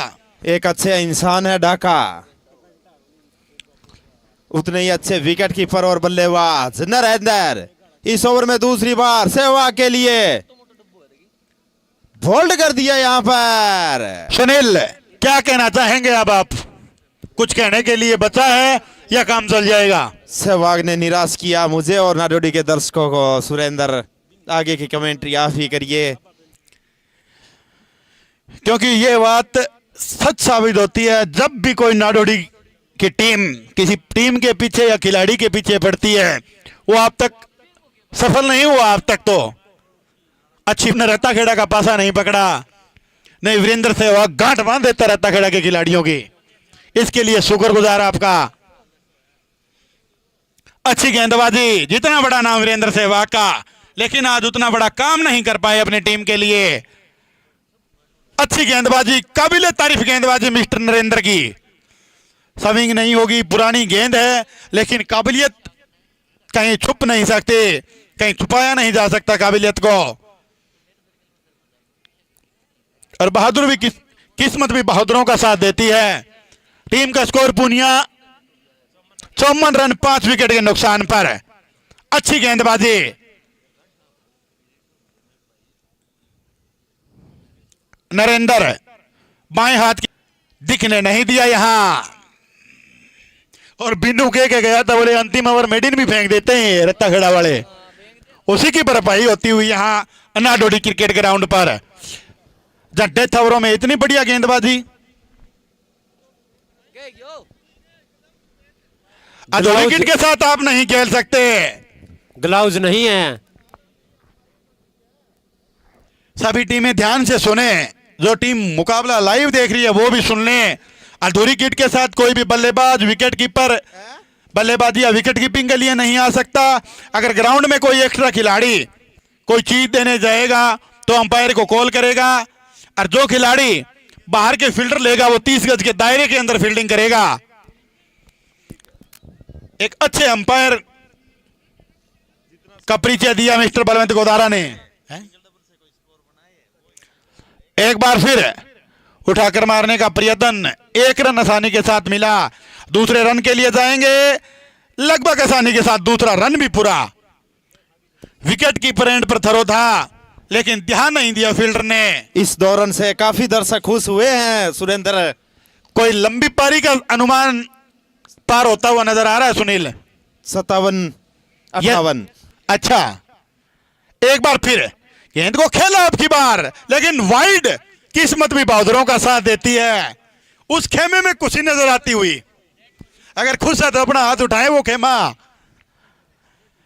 एक अच्छे इंसान है डाका, उतने ही अच्छे विकेट कीपर और बल्लेबाज नरेंद्र। इस ओवर में दूसरी बार सहवाग के लिए बोल्ड कर दिया यहां पर। सुनील क्या कहना चाहेंगे अब आप? कुछ कहने के लिए बचा है या काम चल जाएगा? सहवाग ने निराश किया मुझे और नाडोडी के दर्शकों को। सुरेंद्र आगे की कमेंट्री आप ही करिए, क्योंकि ये बात सच साबित होती है जब भी कोई नाडोडी कि टीम किसी टीम के पीछे या खिलाड़ी के पीछे पड़ती है, वो अब तक सफल नहीं हुआ। अब तक तो अच्छी ने रत्ता खेड़ा का पासा नहीं पकड़ा, नहीं वीरेंद्र सहवाग गांठ बांध देता रत्ता खेड़ा के खिलाड़ियों की। इसके लिए शुक्रगुजार आपका। अच्छी गेंदबाजी, जितना बड़ा नाम वीरेंद्र सहवाग का, लेकिन आज उतना बड़ा काम नहीं कर पाए अपनी टीम के लिए। अच्छी गेंदबाजी, काबिले तारीफ गेंदबाजी मिस्टर नरेंद्र की। स्विंग नहीं होगी, पुरानी गेंद है, लेकिन काबिलियत कहीं छुप नहीं सकते, कहीं छुपाया नहीं जा सकता काबिलियत को। और बहादुर भी किस्मत भी बहादुरों का साथ देती है। टीम का स्कोर पूनिया 54 रन 5 विकेट के नुकसान पर। अच्छी गेंदबाजी, नरेंद्र बाएं हाथ की दिखने नहीं दिया यहां, और बिन्नू के गया था, बोले अंतिम ओवर मेडिन भी फेंक देते हैं रत्ता खेड़ा वाले। उसी की भरपाई होती हुई यहां अनाडोडी क्रिकेट ग्राउंड पर, जहां डेथ ओवरों में इतनी बढ़िया गेंदबाजी। विकेट के साथ आप नहीं खेल सकते, ग्लव्स नहीं है। सभी टीमें ध्यान से सुने, जो टीम मुकाबला लाइव देख रही है वो भी सुन लें। अधूरी किट के साथ कोई भी बल्लेबाज, विकेट कीपर बल्लेबाजी या विकेट कीपिंग के लिए नहीं आ सकता। अगर ग्राउंड में कोई एक्स्ट्रा खिलाड़ी कोई चीज देने जाएगा तो अंपायर को कॉल करेगा, और जो खिलाड़ी बाहर के फील्डर लेगा वो 30 गज के दायरे के अंदर फील्डिंग करेगा। एक अच्छे अंपायर का परिचय दिया मिस्टर बलवंत गोदारा ने। एक बार फिर उठाकर मारने का प्रयत्न, 1 रन आसानी के साथ मिला। दूसरे रन के लिए जाएंगे, लगभग आसानी के साथ दूसरा रन भी पूरा। विकेट कीपर एंड पर थरो था, लेकिन ध्यान नहीं दिया फील्डर ने। इस दौरान से काफी दर्शक खुश हुए हैं सुरेंद्र। कोई लंबी पारी का अनुमान पार होता हुआ नजर आ रहा है सुनील। 57 58। अच्छा, एक बार फिर गेंद को खेला अब की बार, लेकिन वाइड। किस्मत भी बहादुरों का साथ देती है। उस खेमे में खुशी नजर आती हुई, अगर खुश है तो अपना हाथ उठाए वो खेमा।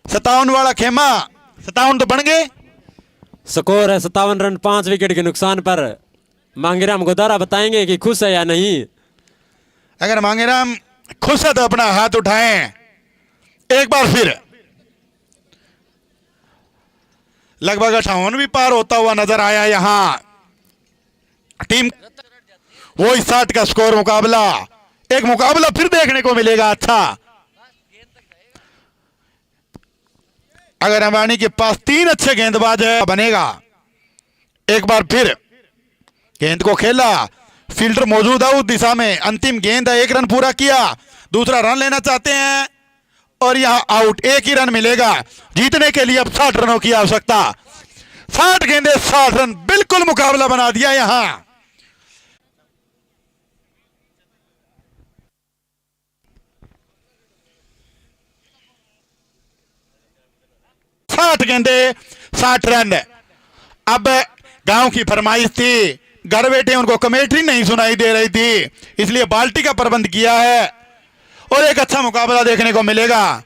57 वाला खेमा, 57 तो बन गए। स्कोर है 57 रन 5 विकेट के नुकसान पर। मांगेराम गोदारा बताएंगे कि खुश है या नहीं। अगर मांगेराम खुश है तो अपना हाथ उठाएं। एक बार फिर लगभग 58 भी पार होता हुआ नजर आया यहां। टीम वो 60 का स्कोर मुकाबला, एक मुकाबला फिर देखने को मिलेगा। अच्छा, अगर अंबानी के पास 3 अच्छे गेंदबाज है बनेगा। एक बार फिर गेंद को खेला, फील्डर मौजूद है उस दिशा में। अंतिम गेंद है, 1 रन पूरा किया, दूसरा रन लेना चाहते हैं और यहां आउट। 1 ही रन मिलेगा जीतने के लिए। अब 60 रनों की आवश्यकता। 60 गेंदे 60 रन, बिल्कुल मुकाबला बना दिया यहां। गेंदे 60 रन। अब गांव की फरमाइश थी, घर बैठे उनको कमेंट्री नहीं सुनाई दे रही थी, इसलिए बाल्टी का प्रबंध किया है और एक अच्छा मुकाबला देखने को मिलेगा।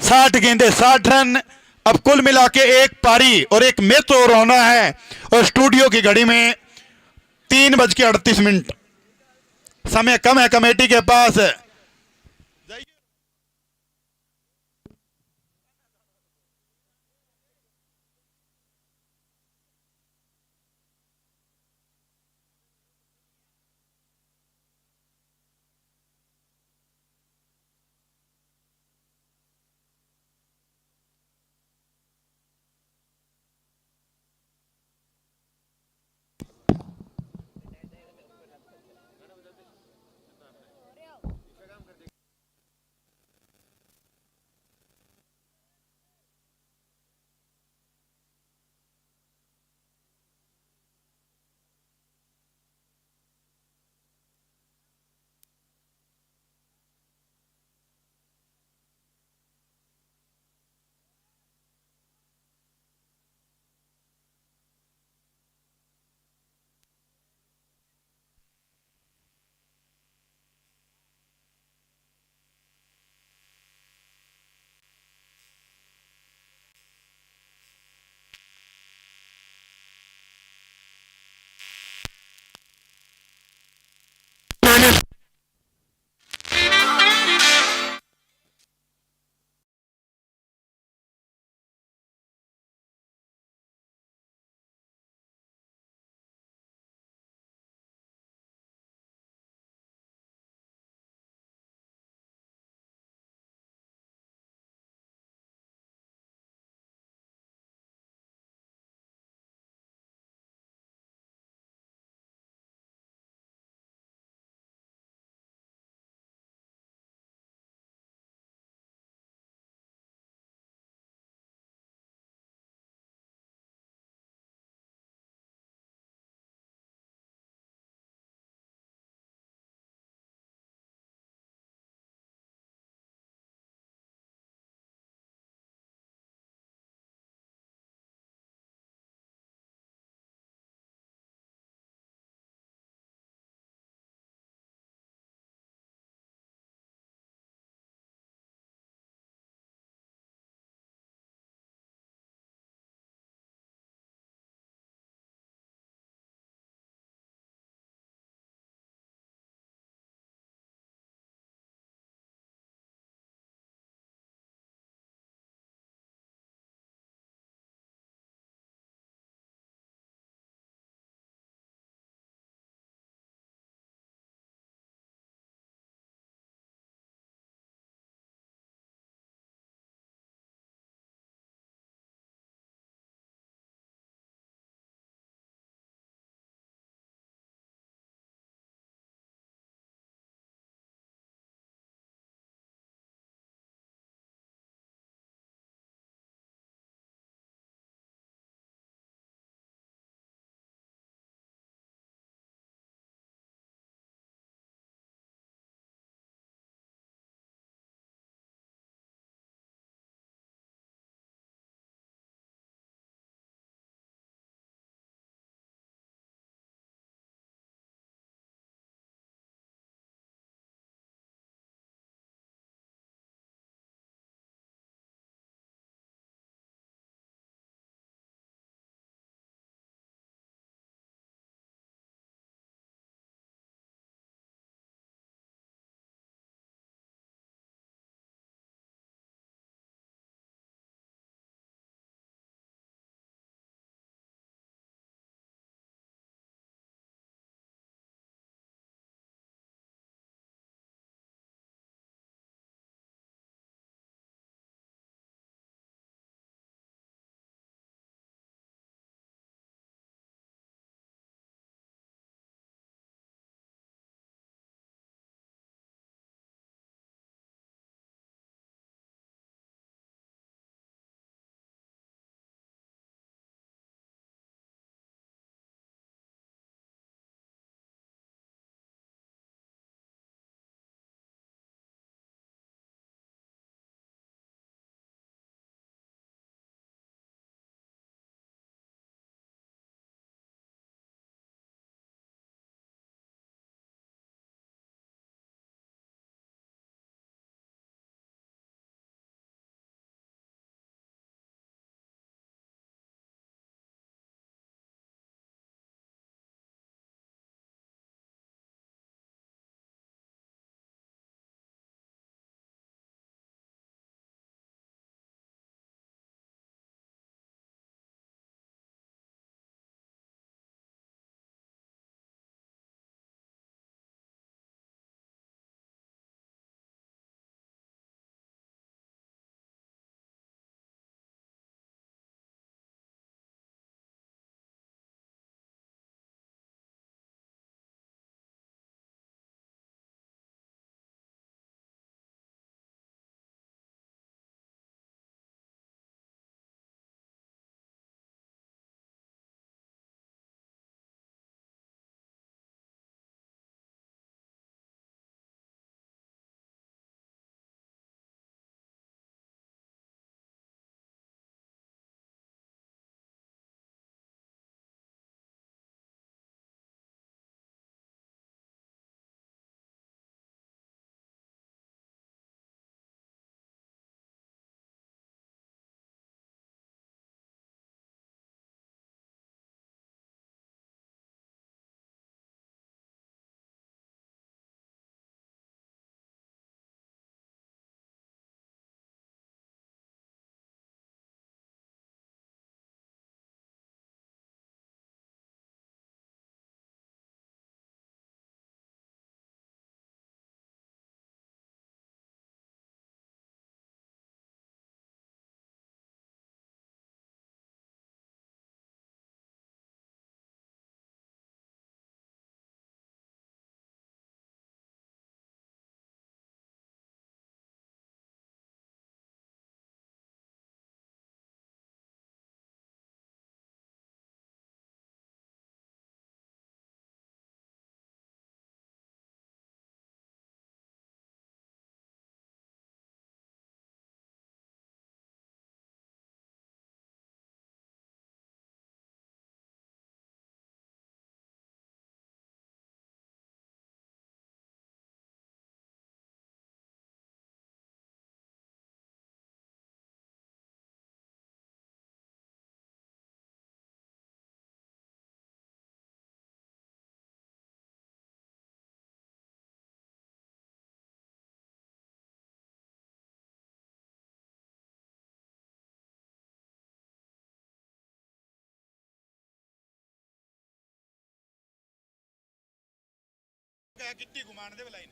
60 गेंदे 60 रन। अब कुल मिला के एक पारी और एक मैच और होना है, और स्टूडियो की घड़ी में 3:38। समय कम है कमेटी के पास।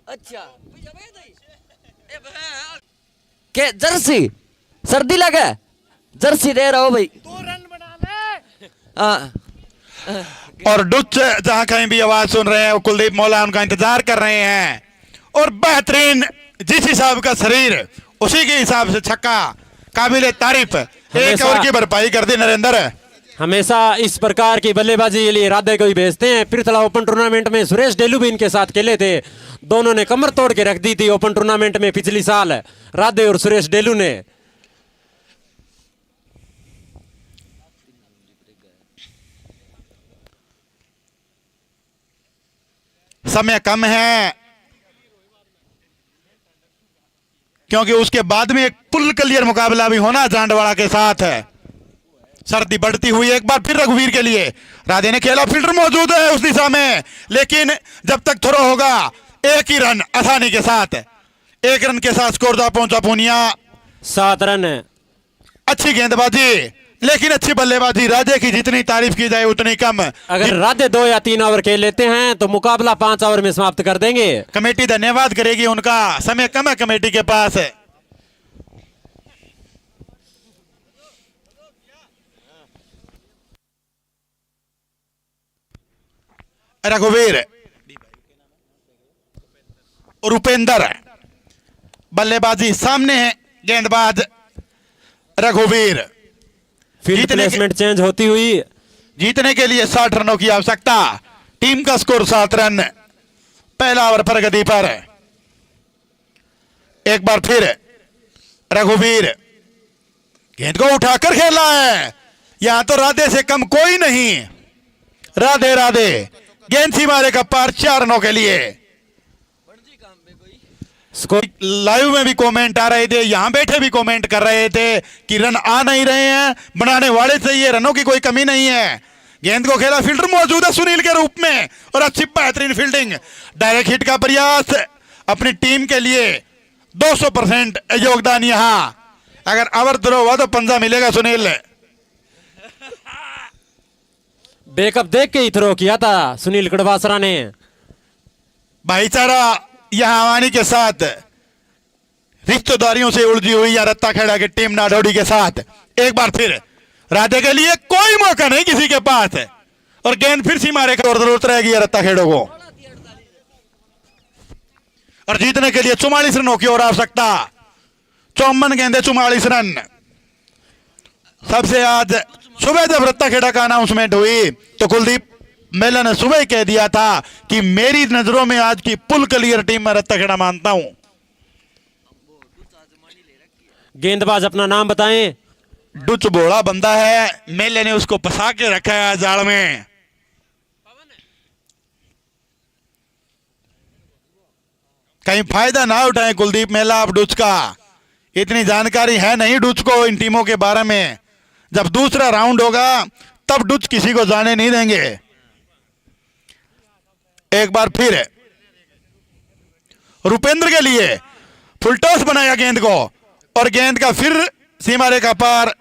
अच्छा के जर्सी सर्दी लगा जर्सी दे रहा हो भाई 2 रन बना ले। हाँ और डुच जहां कहीं भी आवाज सुन रहे हैं वो कुलदीप मौला उनका इंतजार कर रहे हैं और बेहतरीन जिस हिसाब का शरीर उसी के हिसाब से छक्का काबिल तारीफ। एक ओवर की भरपाई कर दी नरेंद्र। हमेशा इस प्रकार की बल्लेबाजी के लिए राधे को ही भेजते हैं। पृथला ओपन टूर्नामेंट में सुरेश डेलू भी इनके साथ खेले थे। दोनों ने कमर तोड़ के रख दी थी ओपन टूर्नामेंट में पिछली साल, राधे और सुरेश डेलू ने। समय कम है क्योंकि उसके बाद में एक पुल क्लियर मुकाबला भी होना जांडवाड़ा के साथ है। सर्दी बढ़ती हुई एक बार फिर रघुवीर के लिए राधे ने खेला, फील्डर मौजूद है उस दिशा में, लेकिन जब तक थ्रो होगा 1 ही रन आसानी के साथ, 1 रन के साथ स्कोर पहुंचा पूनिया 7 रन। अच्छी गेंदबाजी लेकिन अच्छी बल्लेबाजी। राधे की जितनी तारीफ की जाए उतनी कम। अगर राधे 2 या 3 ओवर खेल लेते हैं तो मुकाबला 5 ओवर में समाप्त कर देंगे। कमेटी धन्यवाद करेगी, उनका समय कम है कमेटी के पास। रघुवीर रुपेंद्र बल्लेबाजी सामने है, गेंदबाज रघुवीर। फील्ड प्लेसमेंट चेंज होती हुई जीतने के लिए 60 रनों की आवश्यकता। टीम का स्कोर 7 रन। पहला ओवर प्रगति पर। एक बार फिर रघुवीर गेंद को उठाकर खेला है। यहां तो राधे से कम कोई नहीं। राधे राधे गेंद सीमा रेखा पार 4 रनों के लिए। स्कोर लाइव में भी कमेंट आ रहे थे, यहां बैठे भी कमेंट कर रहे थे कि रन आ नहीं रहे हैं, बनाने वाले चाहिए, रनों की कोई कमी नहीं है। गेंद को खेला, फील्डर मौजूद है सुनील के रूप में और अच्छी बेहतरीन फील्डिंग। डायरेक्ट हिट का प्रयास अपनी टीम के लिए 200% योगदान। यहां अगर ओवर थ्रो हुआ तो पंजा मिलेगा सुनील। बैकअप देख के ही थ्रो किया था सुनील कड़वासरा ने। भाईचारा यहां आवानी के साथ रिश्तेदारियों से उलझी हुई या रत्ता खेड़ा की टीम नाडोडी के साथ। एक बार फिर राधे के लिए कोई मौका नहीं किसी के पास और गेंद फिर सीमा रेखा और जरूरत रहेगी रत्ता खेड़ों को। और जीतने के लिए 44 रनों की और आवश्यकता। 54 गेंदे 44 रन। सबसे आज सुबह जब रत्ता खेड़ा का अनाउंसमेंट हुई तो कुलदीप मेला ने सुबह कह दिया था कि मेरी नजरों में आज की पुल क्लियर टीम में रत्ता खेड़ा मानता हूं। गेंदबाज अपना नाम बताएं। डुच बोला बंदा है, मेले ने उसको फंसा के रखा है जाल में। कहीं फायदा ना उठाए कुलदीप मेला अब डुच का। इतनी जानकारी है नहीं डुच को इन टीमों के बारे में। जब दूसरा राउंड होगा तब डुच किसी को जाने नहीं देंगे। एक बार फिर रुपेंद्र के लिए फुल टॉस बनाया गेंद को और गेंद का फिर सीमा रेखा पार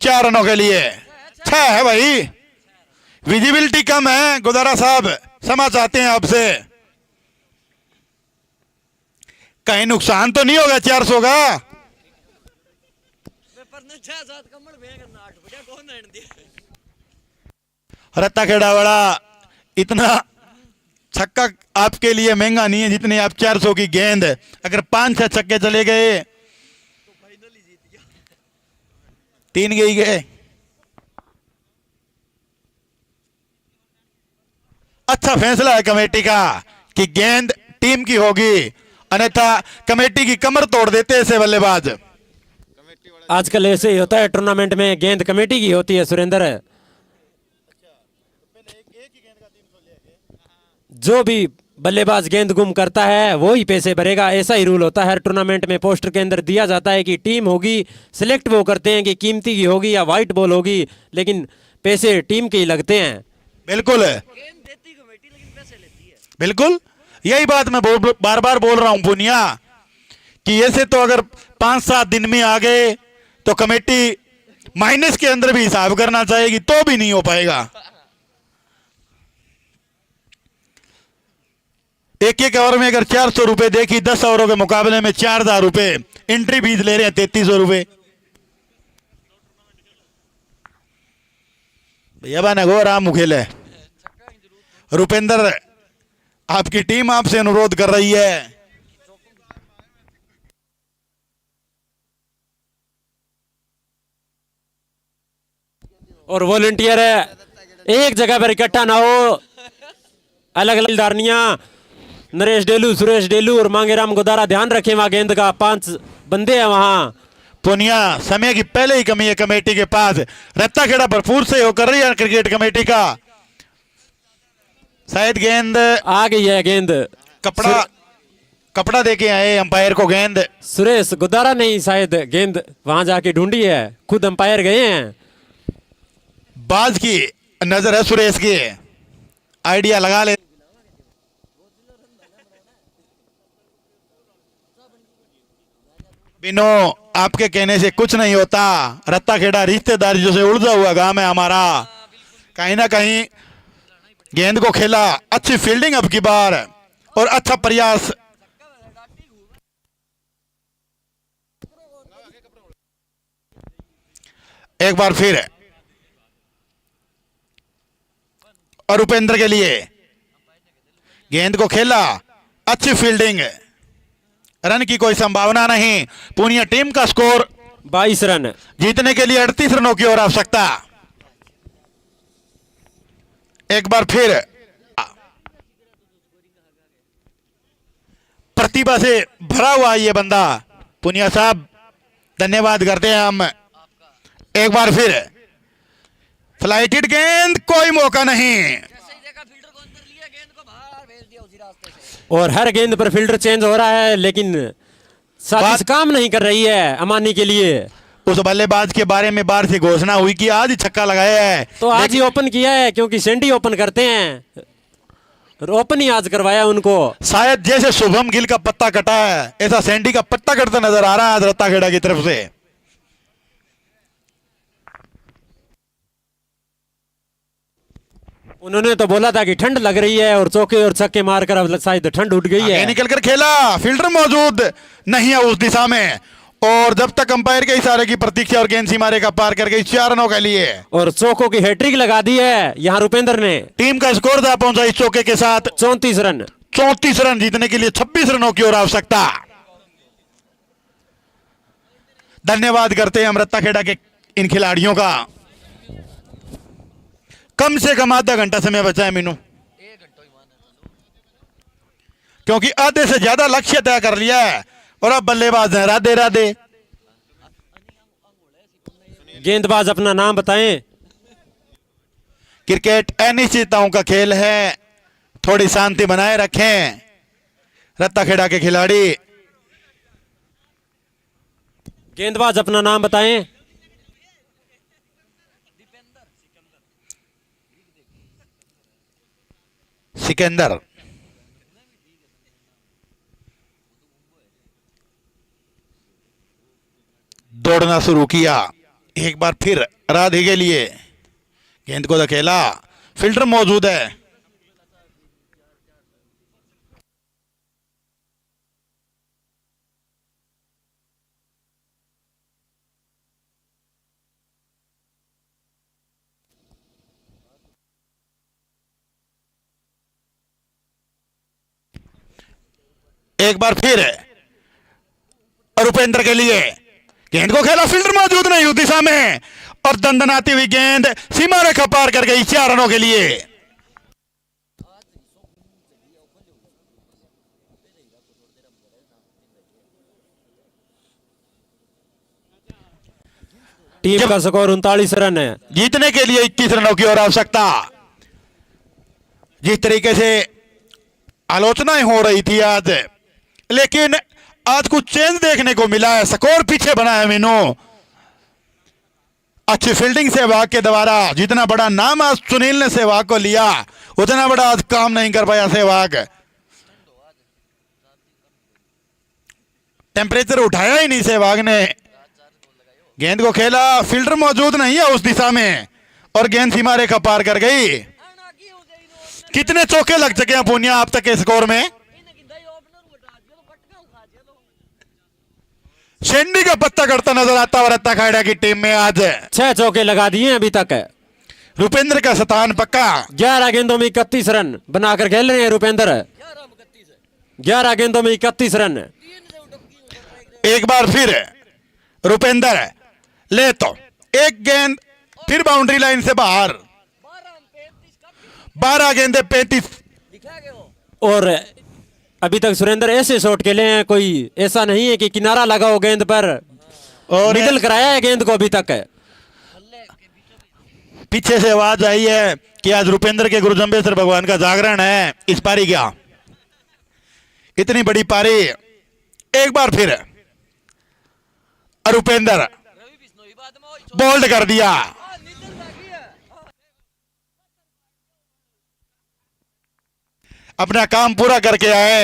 4 रनों के लिए। 6 है भाई, विजिबिलिटी कम है। गुदारा साहब क्षमा चाहते हैं आपसे। कहीं नुकसान तो नहीं होगा 400 का। रत्ता खेड़ा वाला इतना छक्का आपके लिए महंगा नहीं है जितने आप 400 की गेंद। अगर 5-6 छक्के चले गए 3 गए। अच्छा फैसला है कमेटी का कि गेंद टीम की होगी, अन्यथा कमेटी की कमर तोड़ देते ऐसे बल्लेबाज। आजकल ऐसे ही होता है, टूर्नामेंट में गेंद कमेटी की होती है सुरेंद्र। जो भी बल्लेबाज गेंद गुम करता है वो ही पैसे भरेगा, ऐसा ही रूल होता है हर टूर्नामेंट में। पोस्टर के अंदर दिया जाता है कि टीम होगी, सिलेक्ट वो करते हैं कि कीमती की होगी या वाइट बॉल होगी, लेकिन पैसे टीम के ही लगते हैं। बिल्कुल बिल्कुल यही बात मैं बार बार बोल रहा हूं पुनिया कि ऐसे तो अगर 5-7 दिन में आ गए तो कमेटी माइनस के अंदर भी हिसाब करना चाहेगी तो भी नहीं हो पाएगा। एक एक ओवर में अगर 400 रुपए देखी 10 ओवरों के मुकाबले में 4000 रुपए एंट्री फीस ले रहे हैं 3300 रुपए। भैया बना गो राम मुखेल है। रुपेंद्र आपकी टीम आपसे अनुरोध कर रही है। और वॉलंटियर है एक जगह पर इकट्ठा ना हो, अलग अलग दारनियां नरेश डेलू, सुरेश डेलू और मांगेराम गोदारा ध्यान रखें वहां गेंद का 5 बंदे हैं वहां। पुनिया समय की पहले ही कमी है कमेटी के पास। रत्ता खेड़ा भरपूर से कर रही है क्रिकेट कमेटी का। शायद गेंद आ गई है, गेंद कपड़ा देके आए अंपायर को गेंद। सुरेश गोदारा नहीं शायद गेंद वहां जाके ढूंढी है, खुद अंपायर गए हैं। बाज की नजर है सुरेश की, आइडिया लगा ले। बिनो आपके कहने से कुछ नहीं होता। रत्ता खेड़ा रिश्तेदारी जो से उलझा हुआ गांव है हमारा। कहीं ना कहीं गेंद को खेला, अच्छी फील्डिंग अब की बार और अच्छा प्रयास। एक बार फिर और उपेंद्र के लिए गेंद को खेला, अच्छी फील्डिंग, रन की कोई संभावना नहीं। पूर्णिया टीम का स्कोर 22 रन, जीतने के लिए 38 रनों की ओर आवश्यकता। एक बार फिर प्रतिभा से भरा हुआ ये बंदा। पुनिया साहब धन्यवाद करते हैं हम। एक बार फिर फ्लाइटेड गेंद, कोई मौका नहीं। और हर गेंद पर फील्डर चेंज हो रहा है लेकिन साजिश काम नहीं कर रही है अमानी के लिए। उस बल्लेबाज के बारे में बाहर से घोषणा हुई कि आज ही छक्का लगाया है, तो आज ही ओपन किया है क्योंकि सेंडी ओपन करते हैं, ओपन ही आज करवाया उनको। शायद जैसे शुभम गिल का पत्ता कटा है ऐसा सैंडी का पत्ता कटता नजर आ रहा है आज रत्ता खेड़ा की तरफ से। उन्होंने तो बोला था कि ठंड लग रही है और चौके और छक्के मारकर अब शायद ठंड उठ गई है। निकल कर खेला, फील्डर मौजूद नहीं है उस दिशा में और जब तक अंपायर के इशारे की प्रतीक्षा और गेंद सीमारे का पार कर गई 4 रनों के लिए और चौकों की हैट्रिक लगा दी है यहाँ रुपेंद्र ने। टीम का स्कोर था पहुंचा इस चौके के साथ 34 रन। 34 रन जीतने के लिए 26 रनों की ओर आवश्यकता। धन्यवाद करते हैं हम रत्ता खेड़ा के इन खिलाड़ियों का। कम से कम आधा घंटा समय बचा है मीनू, क्योंकि आधे से ज्यादा लक्ष्य तय कर लिया है और अब बल्लेबाज हैं राधे राधे। गेंदबाज अपना नाम बताएं। क्रिकेट अनिश्चितताओं का खेल है, थोड़ी शांति बनाए रखें रत्ता खेड़ा के खिलाड़ी। गेंदबाज अपना नाम बताएं। सिकंदर। दौड़ना शुरू किया, एक बार फिर राधे के लिए गेंद को धकेला, फील्डर मौजूद है। एक बार फिर रुपेंद्र के लिए गेंद को खेला, फील्डर मौजूद नहीं उस दिशा में और दंदनाती हुई गेंद सीमा रेखा पार कर गई 4 रनों के लिए। टीम का स्कोर 39 रन है। जीतने के लिए 21 रनों की ओर आवश्यकता। जिस तरीके से आलोचनाएं हो रही थी आज, लेकिन आज कुछ चेंज देखने को मिला है। स्कोर पीछे बना है मीनू। अच्छी फील्डिंग सहवाग के द्वारा जितना बड़ा नाम आज सुनील ने सहवाग को लिया उतना बड़ा आज काम नहीं कर पाया सहवाग। टेम्परेचर उठाया ही नहीं सहवाग ने। गेंद को खेला, फील्डर मौजूद नहीं है उस दिशा में और गेंद सीमा रेखा पार कर गई। कितने चौके लग चुके हैं पूनिया आप तक के स्कोर में? शेंडी का पत्ता करता नजर आता हुआ रत्ता खेड़ा की टीम में आज 6 चौके लगा दिए हैं अभी तक। रुपेंद्र का शतान पक्का। 11 गेंदों में 31 रन बनाकर खेल रहे हैं रुपेंद्र। 11 गेंदों में 31 रन। एक बार फिर रुपेंद्र ले तो एक गेंद फिर बाउंड्री लाइन से बाहर। 12 गेंदे 35। और अभी तक सुरेंद्र ऐसे शॉट खेले हैं, कोई ऐसा नहीं है कि किनारा लगा हो गेंद पर, और मिडल कराया है गेंद को अभी तक। पीछे से आवाज आई है कि आज रुपेंद्र के गुरु जंबेश्वर भगवान का जागरण है इस पारी का। इतनी बड़ी पारी एक बार फिर रुपेंद्र बोल्ड कर दिया। अपना काम पूरा करके आए।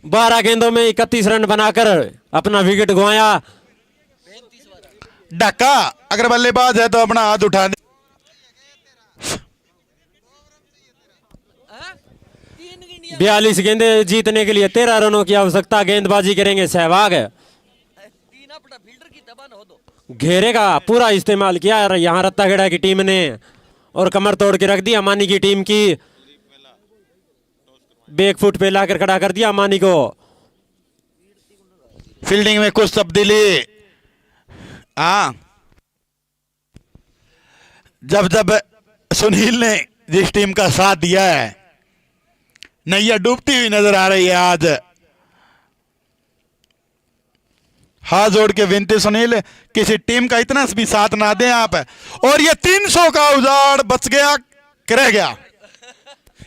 12 गेंदों में 31 रन बनाकर अपना विकेट गंवाया। डक्का अगर बल्लेबाज है तो अपना हाथ उठा दे। 42 गेंदे जीतने के लिए 13 रनों की आवश्यकता। गेंदबाजी करेंगे सहवाग। घेरे का पूरा इस्तेमाल किया यहाँ रत्ताखेड़ा की टीम ने और कमर तोड़ के रख दिया मानी की टीम की। बैक फुट पे लाकर खड़ा कर दिया मानी को। फील्डिंग में कुछ तब्दीली। हाँ, जब जब सुनील ने जिस टीम का साथ दिया है नैया डूबती हुई नजर आ रही है आज। हाथ जोड़ के विनती सुनील, किसी टीम का इतना भी साथ ना दें आप। और ये 300 का उजाड़ बच गया कि रह गया।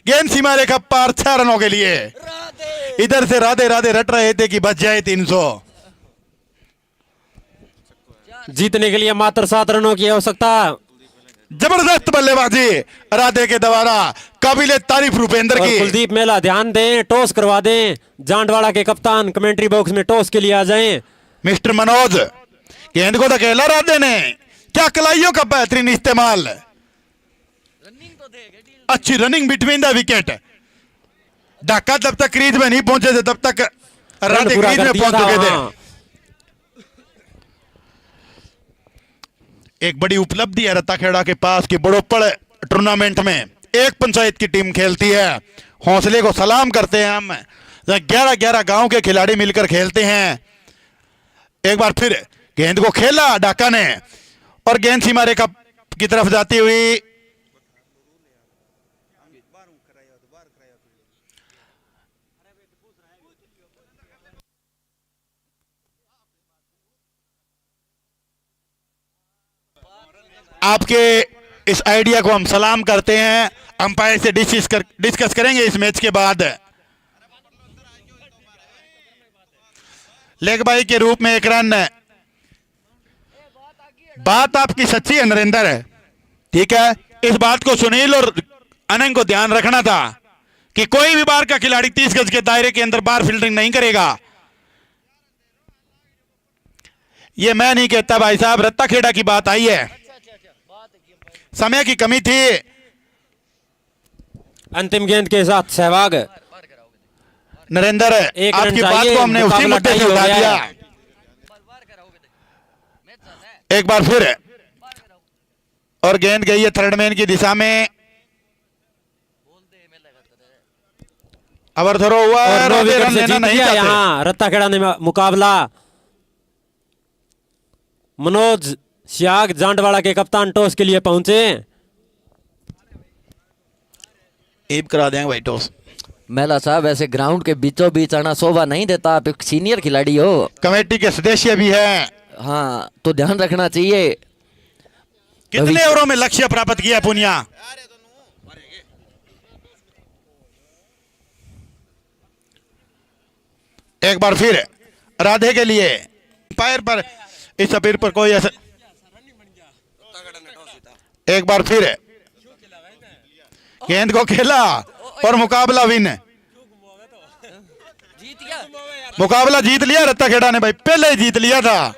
गेंद सीमा रेखा पार 6 रनों के लिए। इधर से राधे राधे रट रहे थे कि बच जाए 300। जीतने के लिए मात्र 7 रनों की आवश्यकता। जबरदस्त बल्लेबाजी राधे के द्वारा, काबिले तारीफ रुपेंद्र और की। कुलदीप मेला ध्यान दें, टॉस करवा दें। जांडवाड़ा के कप्तान कमेंट्री बॉक्स में टॉस के लिए आ जाएं। मिस्टर मनोज, गेंद को धकेला राधे ने। क्या कलाइयों का बेहतरीन इस्तेमाल। अच्छी running between the wicket. Dhaka जब तक क्रीज में नहीं पहुंचे थे तब तक राधे पूरा क्रीज कर में दिया पहुंच था चुके वहां। थे। एक बड़ी उपलब्धि है रत्ताखेड़ा के पास कि बड़ोपड़ टूर्नामेंट में एक पंचायत की टीम खेलती है। हौसले को सलाम करते हैं हम। 11-11 गांव के खिलाड़ी मिलकर खेलते हैं। एक बार फिर गेंद को खेला ढाका ने और गेंद सीमा रेखा की तरफ जाती हुई आपके इस आइडिया को हम सलाम करते हैं। अंपायर से डिस्कस करेंगे इस मैच के बाद। लेग बाई के रूप में 1 रन। बात आपकी सच्ची है नरेंद्र, ठीक है। इस बात को सुनील और अनंग को ध्यान रखना था कि कोई भी बार का खिलाड़ी 30 गज के दायरे के अंदर बार फील्डिंग नहीं करेगा। ये मैं नहीं कहता भाई साहब, रत्ताखेड़ा की बात आई है। समय की कमी थी। अंतिम गेंद के साथ सहवाग। नरेंद्र, एक रन आपकी बात चाहिए, को हमने उसी मुकाबला मुद्दे से टाई हो उठा गया दिया। है। एक बार फिर और गेंद गई है थर्ड मैन की दिशा में। ओवर थ्रो हुआ और 9 राधे विकेट रन से लेना जीत नहीं गया चाहते। यहाँ रत्ताखेड़ा ने मुकाबला। मनोज सियाग जांडवाड़ा के कप्तान टॉस के लिए पहुंचे। एब करा देंगे भाई टॉस। मेला साहब, ऐसे ग्राउंड के बीचों बीच आना शोभा नहीं देता। आप एक सीनियर खिलाड़ी हो। कमेटी के सदस्य भी हैं। हाँ, तो ध्यान रखना चाहिए। कितने ओवरों में लक्ष्य प्राप्त किया पुनिया? एक बार फिर राधे के लिए पैर पर इस अपील पर कोई असर। एक बार फिर गेंद को खेला और मुकाबला विन। मुकाबला जीत लिया रत्ताखेड़ा ने भाई, पहले ही जीत लिया था।